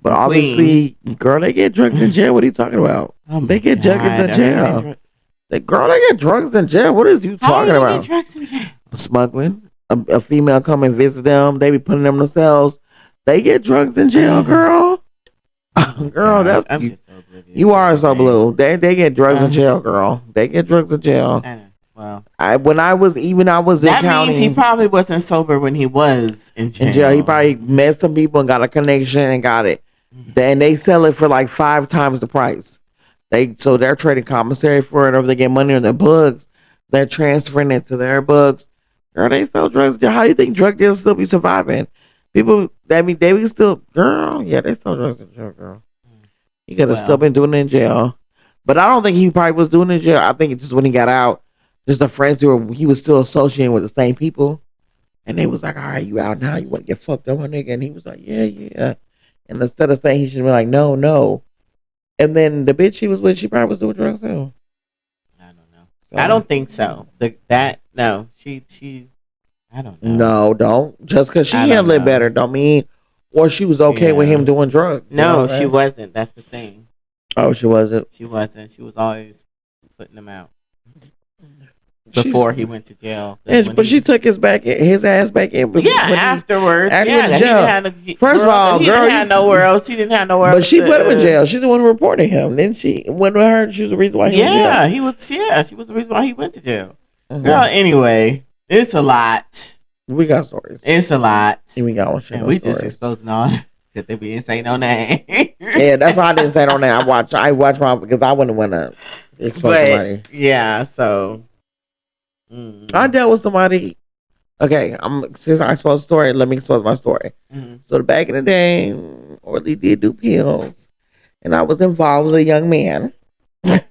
But obviously, girl, they get drugs in jail. What are you talking about? They get drugs in jail. They get drugs in jail. What is you talking about? Get drugs in jail? Smuggling. A female come and visit them. They be putting them themselves. They get drugs in jail, girl. Girl, I'm that's just so oblivious. you are so blue. They get drugs in jail, girl. They get drugs in jail. Well, when I was in that county, means he probably wasn't sober when he was in jail. He probably met some people and got a connection and got it. Then they sell it for like 5 times the price. So they're trading commissary for it, or if they get money on their books, they're transferring it to their books. Girl, they sell drugs. How do you think drug dealers still be surviving? People, they be still, girl, yeah, they sell drugs in jail, girl. He could have still been doing it in jail. But I don't think he probably was doing it in jail. I think it's just when he got out, just the friends he was still associating with the same people. And they was like, all right, you out now. You want to get fucked up, my nigga? And he was like, yeah. And instead of saying he should be like, no. And then the bitch he was with, she probably was doing drugs too. I don't know. So, I don't think so. She's I don't know. No, don't. Just because she handled it better don't mean, or she was okay with him doing drugs. No, she wasn't. That's the thing. Oh, she wasn't? She wasn't. She was always putting him out before he went to jail. But she took his ass back in. Afterwards. First of all, he didn't have nowhere else. He didn't have nowhere else. But she put him in jail. She's the one who reported him. Then she went with her. She was the reason why he went to jail. She was the reason why he went to jail. Girl, anyway, it's a lot. We got stories. It's a lot. And we got one. And we just exposing all that they be saying no name. Yeah, that's why I didn't say no name. I watch my, because I wouldn't want to expose somebody. Yeah, so. I dealt with somebody. Okay, since I exposed the story, let me expose my story. So back in the day, Orly did do pills, and I was involved with a young man, and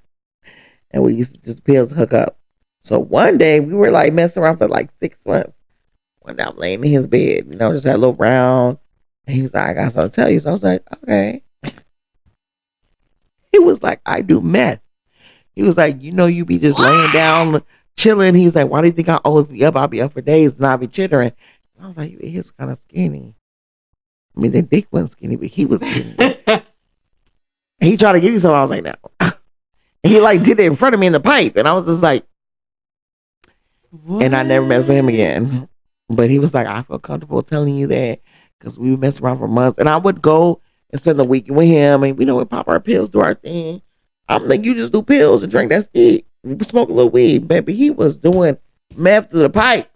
we used to just pills hook up. So one day we were like messing around for like 6 months. One day I'm laying in his bed, just had a little round, and he's like, I got something to tell you. So I was like, okay. He was like, I do meth. He was like, you be just laying down, chilling. He's like, why do you think I always be up? I'll be up for days and I'll be chittering. I was like, he is kind of skinny. I mean, the dick wasn't skinny, but he was skinny. And he tried to give me some. I was like, no. And he like did it in front of me in the pipe, and I was just like, What? and I never messed with him again. But he was like, I feel comfortable telling you that because we would mess around for months, and I would go and spend the weekend with him, and we pop our pills, do our thing. I'm like, you just do pills and drink that stick. We smoke a little weed, baby. He was doing meth through the pipe.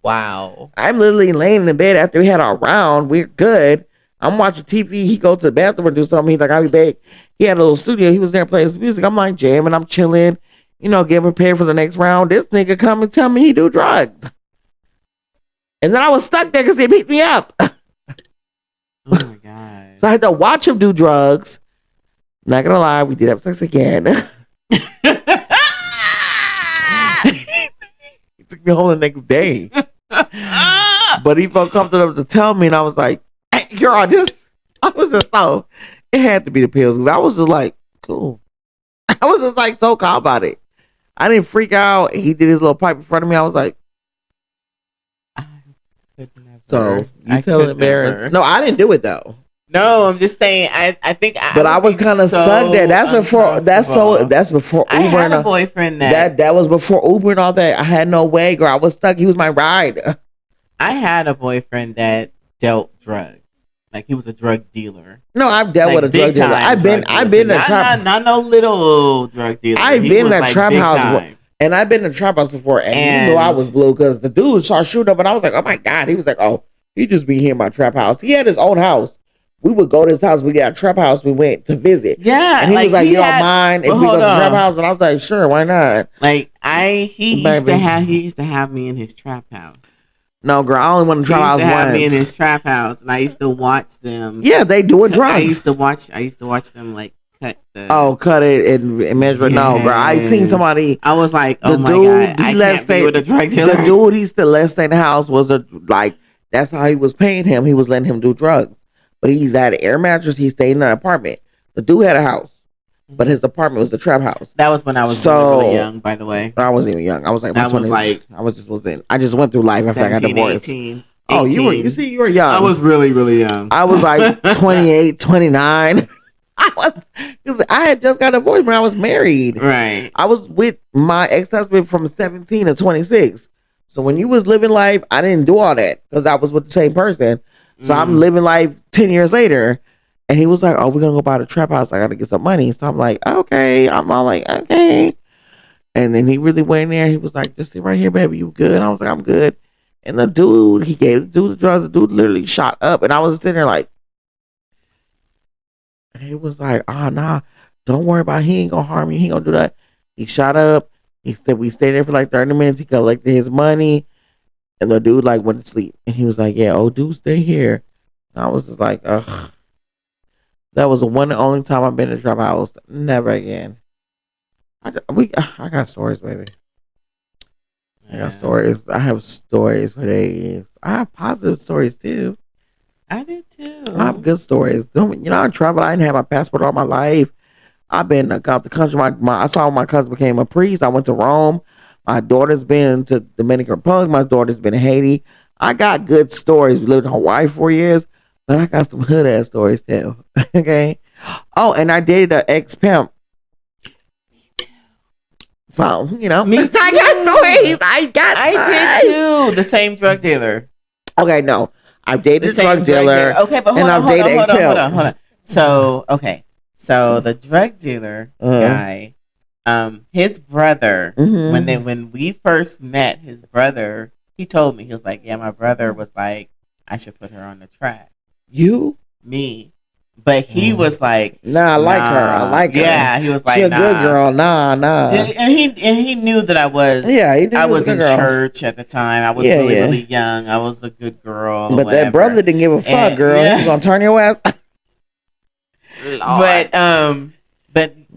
Wow. I'm literally laying in bed after we had our round. We're good. I'm watching TV. He go to the bathroom and do something. He's like, I'll be back. He had a little studio. He was there playing his music. I'm like jamming. I'm chilling. Getting prepared for the next round. This nigga come and tell me he do drugs. And then I was stuck there because he picked me up. Oh my God. So I had to watch him do drugs. Not gonna lie, we did have sex again. He took me home the next day. But he felt comfortable to tell me, and I was like, hey, girl, I was just so, it had to be the pills, because I was just like, cool. I was just like so calm about it. I didn't freak out. He did his little pipe in front of me. I was like, so you tell embarrassed. No, I didn't do it though. No, I'm just saying. I think. But I was kind of stuck there. That's before. That's before Uber. I had a boyfriend that was before Uber and all that. I had no way, girl. I was stuck. He was my ride. I had a boyfriend that dealt drugs. Like he was a drug dealer. No, I've dealt with a drug dealer. I've been in a trap. Not no little drug dealer. I've been in a trap house. And I've been in a trap house before, and you know I was blue because the dude started shooting up, and I was like, oh my God. He was like, oh, he just be here in my trap house. He had his own house. We would go to his house. We got a trap house. We went to visit. Yeah. And he was like, you don't mind if we go to the trap house? And I was like, sure, why not? Like he used to have me in his trap house. No, girl, I only went to trap house once. He used to have me in his trap house, and I used to watch them. Yeah, they do it drugs. I used to watch them like cut it and measure it. Yes. No, bro, I seen somebody. I was like, oh my God, I can't be with a drug dealer. The dude he used to let stay in the house was that's how he was paying him. He was letting him do drugs. But he's at an air mattress. He stayed in an apartment. The dude had a house, but his apartment was the trap house. That was when I was really young, by the way. I wasn't even young. I was like, I just went through life after I got divorced. 18. Oh, you were young. I was really, really young. I was like 28, 29. I had just got divorced when I was married. Right. I was with my ex-husband from 17 to 26. So when you was living life, I didn't do all that because I was with the same person. So I'm living life 10 years later. And he was like, oh, we're going to go buy the trap house. I got to get some money. So I'm like, okay. I'm all like, okay. And then he really went in there. He was like, just sit right here, baby. You good? I was like, I'm good. And the dude, he gave the dude the drugs. The dude literally shot up. And I was sitting there like, he was like, nah, don't worry about it. He ain't going to harm you. He ain't going to do that. He shot up. He said we stayed there for like 30 minutes. He collected his money. And the dude like went to sleep. And he was like, yeah, oh, dude, stay here. And I was just like, ugh. That was the one and only time I've been in a trap house. Never again. I got stories, baby. I got stories. I have stories for days. I have positive stories too. I did too. I have good stories. I traveled. I didn't have my passport all my life. I've been out the country. I saw my cousin became a priest. I went to Rome. My daughter's been to Dominican Republic. My daughter's been in Haiti. I got good stories. We lived in Hawaii 4 years. But I got some hood ass stories too. Okay. Oh, and I dated an ex pimp. So, Me too. I got stories. I did too. The same drug dealer. Okay, no. I've dated a drug dealer. Okay, but hold on. So, okay. So the drug dealer guy, his brother, when we first met, his brother, he told me, he was like, yeah, my brother was like, I should put her on the track. You? Me. But he was like, nah, I like her. I like her. Yeah, he was like, she a good girl. Nah. And he knew that I was. Yeah, he knew I was in girl. Church at the time. I was really young. I was a good girl. But whatever. That brother didn't give a fuck, girl. Yeah. He's gonna turn your ass.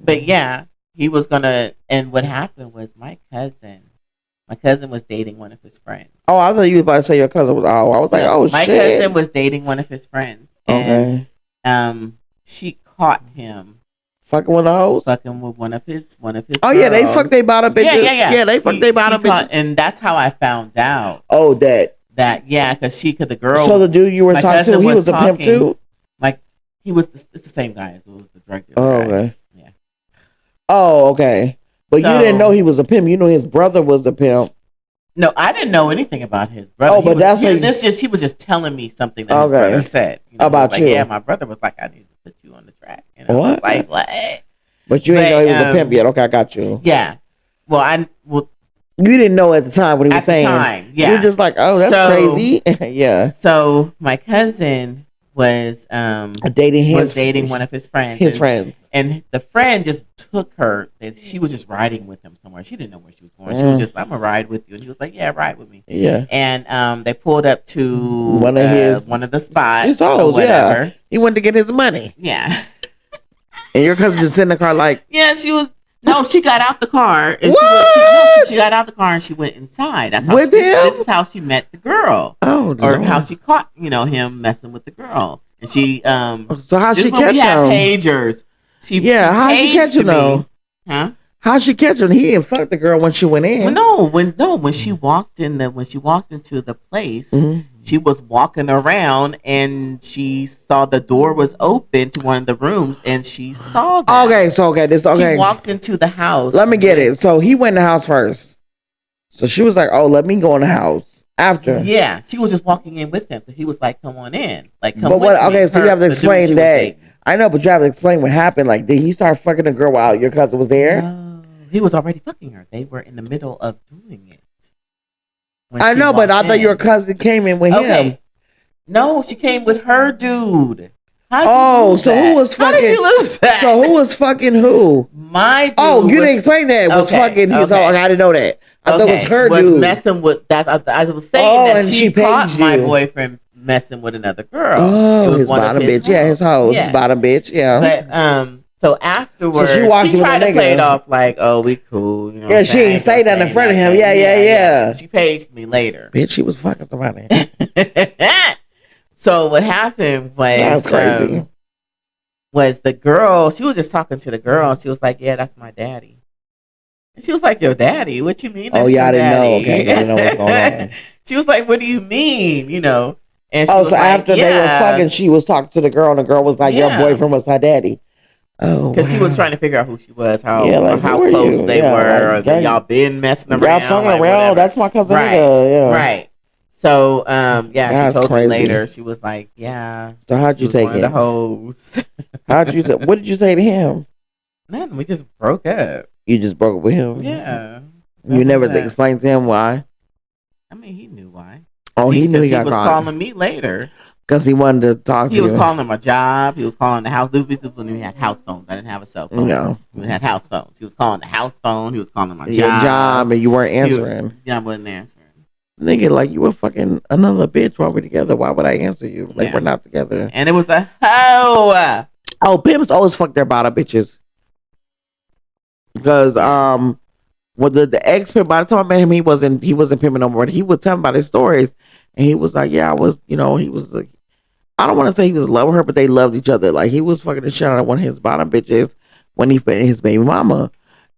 But yeah, he was gonna. And what happened was my cousin was dating one of his friends. Oh, I thought you were about to say your cousin was. Oh, I was like, oh, my shit. cousin was dating one of his friends. And, she caught him fucking with those. Fucking with one of his. Oh girls. Yeah, they fucked they bottom bitches. Yeah, they fucked they bottom bitches. And that's how I found out. Oh, that that, yeah, because the girl. So the dude you were my talking to, cousin he was a pimp talking, too? Like, it's the same guy as who was the drug dealer Oh, guy. okay. Yeah. Oh, okay. But you didn't know So he was a pimp. You knew his brother was a pimp. no, I didn't know anything about his brother. Oh, but that's how he was just telling me something that his brother okay. said. You know, he was About like, you. yeah, my brother was like, I need to put you on the track, and I was What? like, what? But you didn't know he was a pimp yet. Okay, I got you. Yeah. Well, you didn't know at the time what he was at the saying. time, yeah. You're just like, oh, that's crazy. Yeah. So my cousin was dating one of his friends. Friends. And the friend just took her, and she was just riding with him somewhere. She didn't know where she was going. She was just, I'm gonna ride with you, and he was like, yeah, ride with me. Yeah. And they pulled up to one of the spots his or whatever. Yeah. He went to get his money. Yeah. And your cousin just in the car like, yeah, she was. No, she got out the car. And she got out the car and she went inside. That's how with him? This is how she met the girl. Oh, or Lord. How she caught him messing with the girl. And she So how she catch him? We had pagers. How she catch him though? Huh? How she catch him? He didn't fuck the girl when she went in. When she walked into the place, she was walking around and she saw the door was open to one of the rooms and she saw that. She walked into the house. Let me get it. So he went in the house first. So she was like, "Oh, let me go in the house." After. Yeah, she was just walking in with him because he was like, "Come on in." Like, come. But what? Okay, so you have to explain that. I know, but you have to explain what happened. Like, did he start fucking a girl while your cousin was there? No, he was already fucking her. They were in the middle of doing it. I know, but I thought your cousin came in with him. No, she came with her dude. Who was fucking? How did you lose that? So who was fucking who? My dude. Oh, you didn't explain that. Was fucking? I didn't know that. I thought it was her dude. Messing with that. I was saying that she caught my boyfriend messing with another girl. Oh, it was his bottom bitch. Yeah, his hoe. His bottom bitch. Yeah. But so afterwards, she tried to play it off like, "Oh, we cool." You know yeah, she ain't say that in front of him. Yeah. She paged me later. Bitch, she was fucking somebody. So what happened was that's crazy. Was the girl? She was just talking to the girl. She was like, "Yeah, that's my daddy." And she was like, "Your daddy? What you mean?" That's I didn't know. Okay, I didn't know what's going on. She was like, "What do you mean?" You know. And she was so like, after they were fucking, she was talking to the girl, and the girl was like, "Your boyfriend was her daddy." Oh, because she was trying to figure out who she was, how close you? They were, or that y'all been messing around. Y'all fucking around. That's my cousin. Right. Right. So, she told me later. She was like, "Yeah." So how'd you take it? The hoes. What did you say to him? Nothing. We just broke up. You just broke up with him? Yeah. You never explained to him why? I mean, he knew why. Oh, he knew he got caught. He was calling me later. Because he wanted to talk to you. He was calling him a job. He was calling the house. This was when we had house phones. I didn't have a cell phone. No. We had house phones. He was calling the house phone. He was calling my your job, and you weren't answering. I wasn't answering. Nigga, like, you were fucking another bitch while we're together. Why would I answer you? Like, we're not together. And it was a hoe. Oh, pimps always fuck their bottom bitches. Because, well, the ex pimp, by the time I met him, he wasn't pimping no more. He would tell me about his stories. And he was like, yeah, I was, he was like, I don't want to say he was in love with her, but they loved each other. Like, he was fucking the shit out of one of his bottom bitches when he met his baby mama.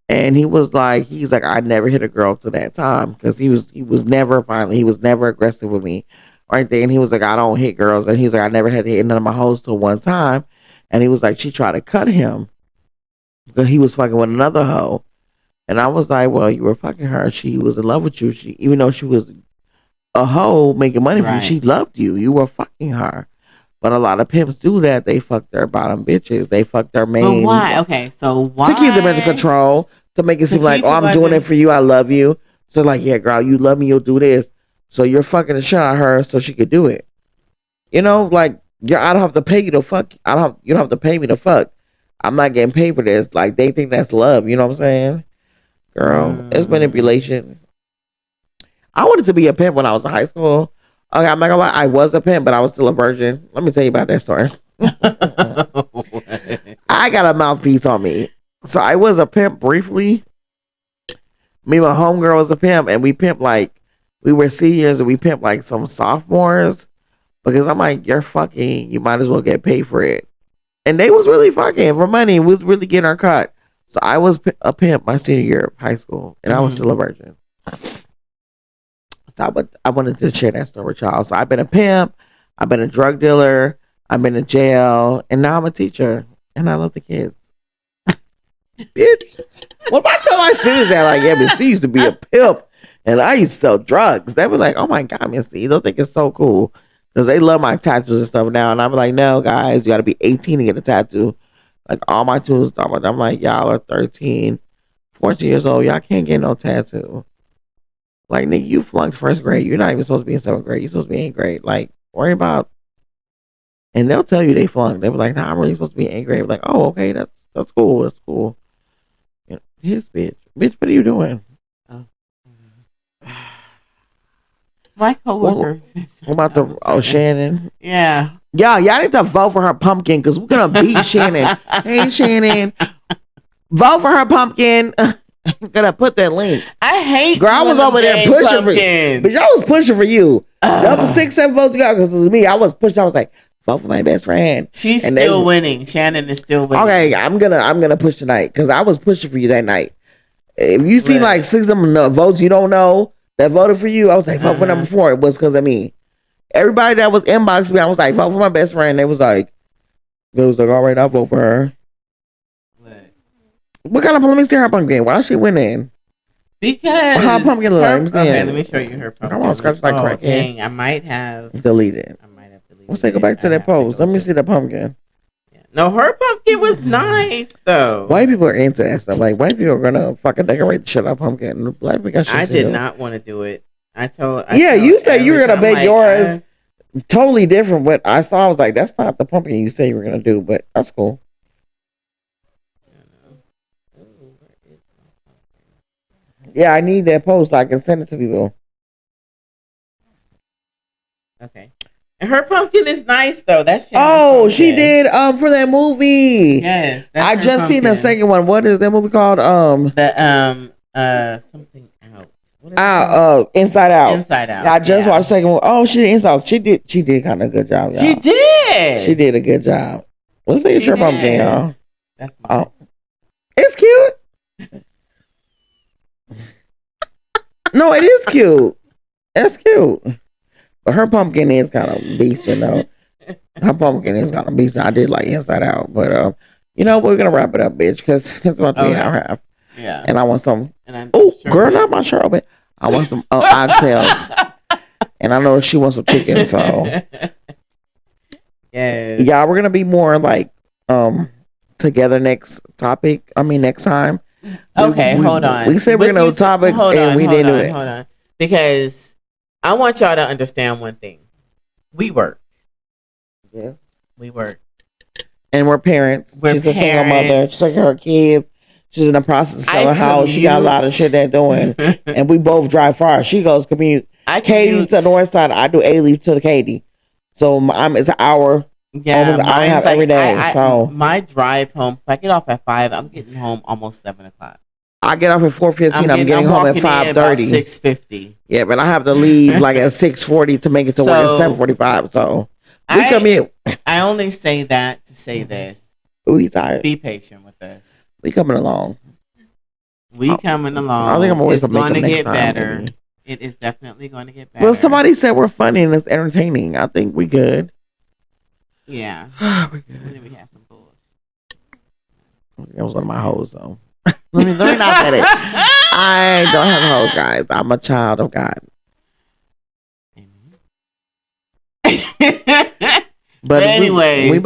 And he's like, I never hit a girl to that time. Because he was never aggressive with me or anything. And he was like, I don't hit girls. And he's like, I never had to hit none of my hoes till one time. And he was like, she tried to cut him because he was fucking with another hoe. And I was like, well, you were fucking her. She was in love with you. Even though she was a hoe making money from you, she loved you. You were fucking her. But a lot of pimps do that. They fuck their bottom bitches. They fuck their main. But why? Okay, so why? To keep them under control. To make it seem like, oh, I'm doing it for you. I love you. So like, yeah, girl, you love me. You'll do this. So you're fucking the shit out of her so she could do it. Like, I don't have to pay you to fuck. You don't have to pay me to fuck. I'm not getting paid for this. Like, they think that's love. You know what I'm saying? Girl, it's manipulation. I wanted to be a pimp when I was in high school. Okay, I'm not gonna lie, I was a pimp, but I was still a virgin. Let me tell you about that story. I got a mouthpiece on me. So I was a pimp briefly. Me and my homegirl was a pimp, and we pimped we were seniors and we pimped like some sophomores. Because I'm like, you're fucking, you might as well get paid for it. And they was really fucking for money. We was really getting our cut. So I was a pimp my senior year of high school, and I was still a virgin. I wanted to share that story with y'all. So I've been a pimp, I've been a drug dealer, I've been in jail, and now I'm a teacher, and I love the kids. Bitch, what about tell my students that like, yeah, Miss C used to be a pimp, and I used to sell drugs? They were like, oh my god, Miss C, they'll think it's so cool because they love my tattoos and stuff now. And I'm like, no, guys, you got to be 18 to get a tattoo. Like all my tools, I'm like, y'all are 13, 14 years old, y'all can't get no tattoo. Like, nigga, you flunked first grade. You're not even supposed to be in seventh grade. You're supposed to be in 8th grade. Like, worry about. And they'll tell you they flunked. They were like, nah, I'm really supposed to be in 8th grade. Like, oh, okay, that's cool. That's cool. You know, his bitch. Bitch, what are you doing? Oh. My coworkers. What about Shannon? Yeah. Y'all need to vote for her pumpkin because we're going to beat Shannon. Hey, Shannon. Vote for her pumpkin. I'm gonna put that link. I hate. Girl, I was over there pushing for you. But y'all was pushing for you. Double 6, 7 votes you got because it was me. I was pushing. I was like, vote for my best friend. She's still winning. Shannon is still winning. Okay, I'm gonna push tonight because I was pushing for you that night. If you see like 6 of them votes you don't know that voted for you, I was like, vote for number 4. It was because of me. Everybody that was inboxing me, I was like, vote for my best friend. They was like, all right, I'll vote for her. What kind of let me see her pumpkin? Why is she winning? Because her pumpkin look. Okay, let me show you her pumpkin. I want to scratch like crack. Dang, I might have deleted. Let's take it back to that post. Let me see the pumpkin. Yeah. No, her pumpkin was nice though. White people are into that stuff. Like white people are gonna fucking decorate the shit out of pumpkin. Black people got shit I to did do. not want to do it. You said you were gonna make yours totally different. What I saw, I was like, that's not the pumpkin you said you were gonna do, but that's cool. Yeah, I need that post so I can send it to people. Okay. And her pumpkin is nice though. That's she did for that movie. Yes. I just seen the second one. What is that movie called? The something out. Inside Out. Inside Out. I just watched the second one. Oh, she did Inside Out. She did kind of a good job, y'all. She did. She did a good job. Let's see your pumpkin, y'all. That's it's cute. No, it is cute. That's cute. But her pumpkin is kind of beastin' though. Her pumpkin is kind of beastin'. I did like Inside Out, but you know we're gonna wrap it up, bitch, because it's about to be an hour and a half. Yeah. And I want some. Girl, not my shirt open. I want some oxtails. And I know she wants some chicken, so. Yes. Yeah, we're gonna be more like together next time. Okay, hold on. We said we're gonna do topics and we didn't do it. Hold on. Because I want y'all to understand one thing. We work. Yeah. We work. And we're parents. She's a single mother. She's taking her kids. She's in the process of selling a house. She got a lot of shit they're doing. And we both drive far. She goes commute. Katie to the north side. I do A-Leaf to the Katie. So it's an hour. Yeah, almost an hour and a half every day. So my drive home, if I get off at 5, I'm getting home almost 7 o'clock. I get off at 4:15. I'm getting home at 5:30. 6:50. Yeah, but I have to leave like at 6:40 to make it to work at 7:45. So we commute. I only say that to say this. We tired. Be patient with us. We coming along. We coming along. I think I'm always going to get time, better. Maybe. It is definitely going to get better. Well, somebody said we're funny and it's entertaining. I think we good. Yeah. We good. And then we have some bulls. That was one of my hoes, though. let me not say it. I don't have hoes, guys. I'm a child of God. But anyways,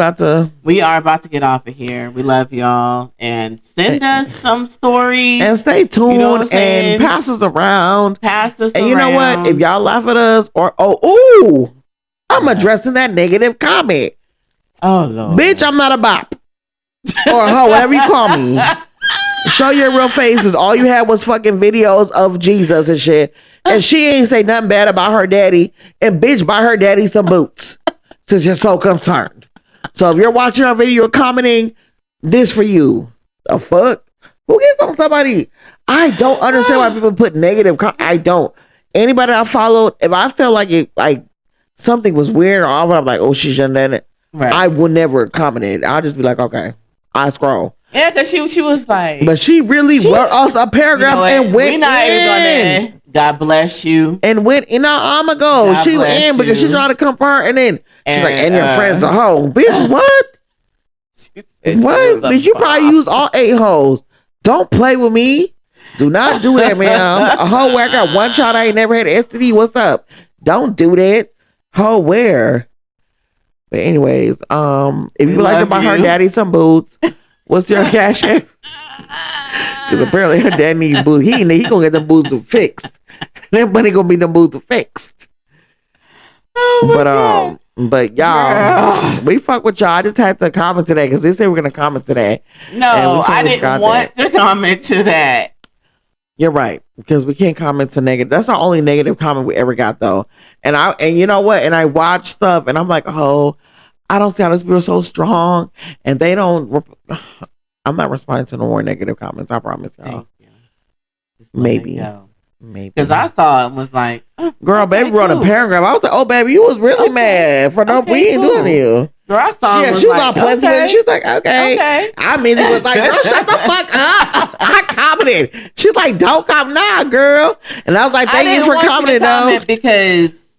we are about to get off of here. We love y'all and send us some stories and stay tuned, you know and pass us around. And you know what? If y'all laugh at us or I'm addressing that negative comment. Oh Lord, bitch, I'm not a bop or a hoe, whatever you call me. Show your real faces. All you had was fucking videos of Jesus and shit. And she ain't say nothing bad about her daddy. And bitch, buy her daddy some boots. Since you're so concerned. So if you're watching our video or commenting, this for you. The fuck? Who gets on somebody? I don't understand why people put negative. I don't. Anybody I followed, if I felt like something was weird or off, I'm like, oh, she shouldn't have done it. Right. I would never comment it. I'll just be like, okay. I scroll. Yeah, because she was like. But she really wrote us a paragraph and went we're not even God bless you. And went, I'ma go. God She bless in because you. she tried to come for her, and then she's like, and your friend's a hoe. Bitch, She what? said she was What? a Bitch, you probably bop. use all 8 hoes. Don't play with me. Do not do that, man. A hoe where I got one child, I ain't never had an STD. What's up? Don't do that. Hoe where? But anyways, if you would like to buy her daddy some boots, what's your cash app? Because apparently her dad needs boots. He gonna get them boots fixed. That money gonna be them boots fixed. Oh But y'all, we fuck with y'all. I just had to comment today because they said we're gonna comment today. No, I didn't want to comment to that. You're right, because we can't comment to negative. That's our only negative comment we ever got, though. And you know what? And I watch stuff, and I'm like, oh, I don't see how these people are so strong, and they don't. I'm not responding to no more negative comments. I promise y'all. Maybe. Because I saw it was like, girl, baby wrote a paragraph. I was like, oh, baby, you was really mad for no. We ain't doing you. Girl, I saw she was all pleasant. okay. She was like, okay. I mean, it was like, girl, shut the fuck up. I commented. She's like, don't comment. Nah, girl. And I was like, thank you for commenting, though. Because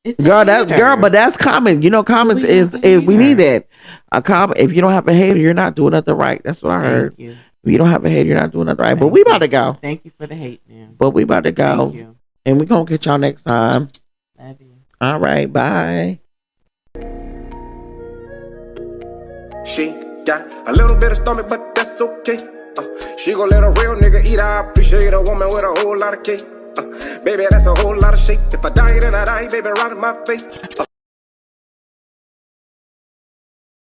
it's but that's comment. Comments is we need that. A comment. If you don't have a hater, you're not doing nothing right. That's what I heard. If you don't have a hater, you're not doing nothing right. But we about to go. Thank you for the hate, man. But we about to go. Thank you. And we gonna catch y'all next time. Love you. All right, bye. She got a little bit of stomach, but that's okay. She gon' let a real nigga eat. I appreciate a woman with a whole lot of cake. Baby, that's a whole lot of shake. If I die, then I die, baby, right in my face.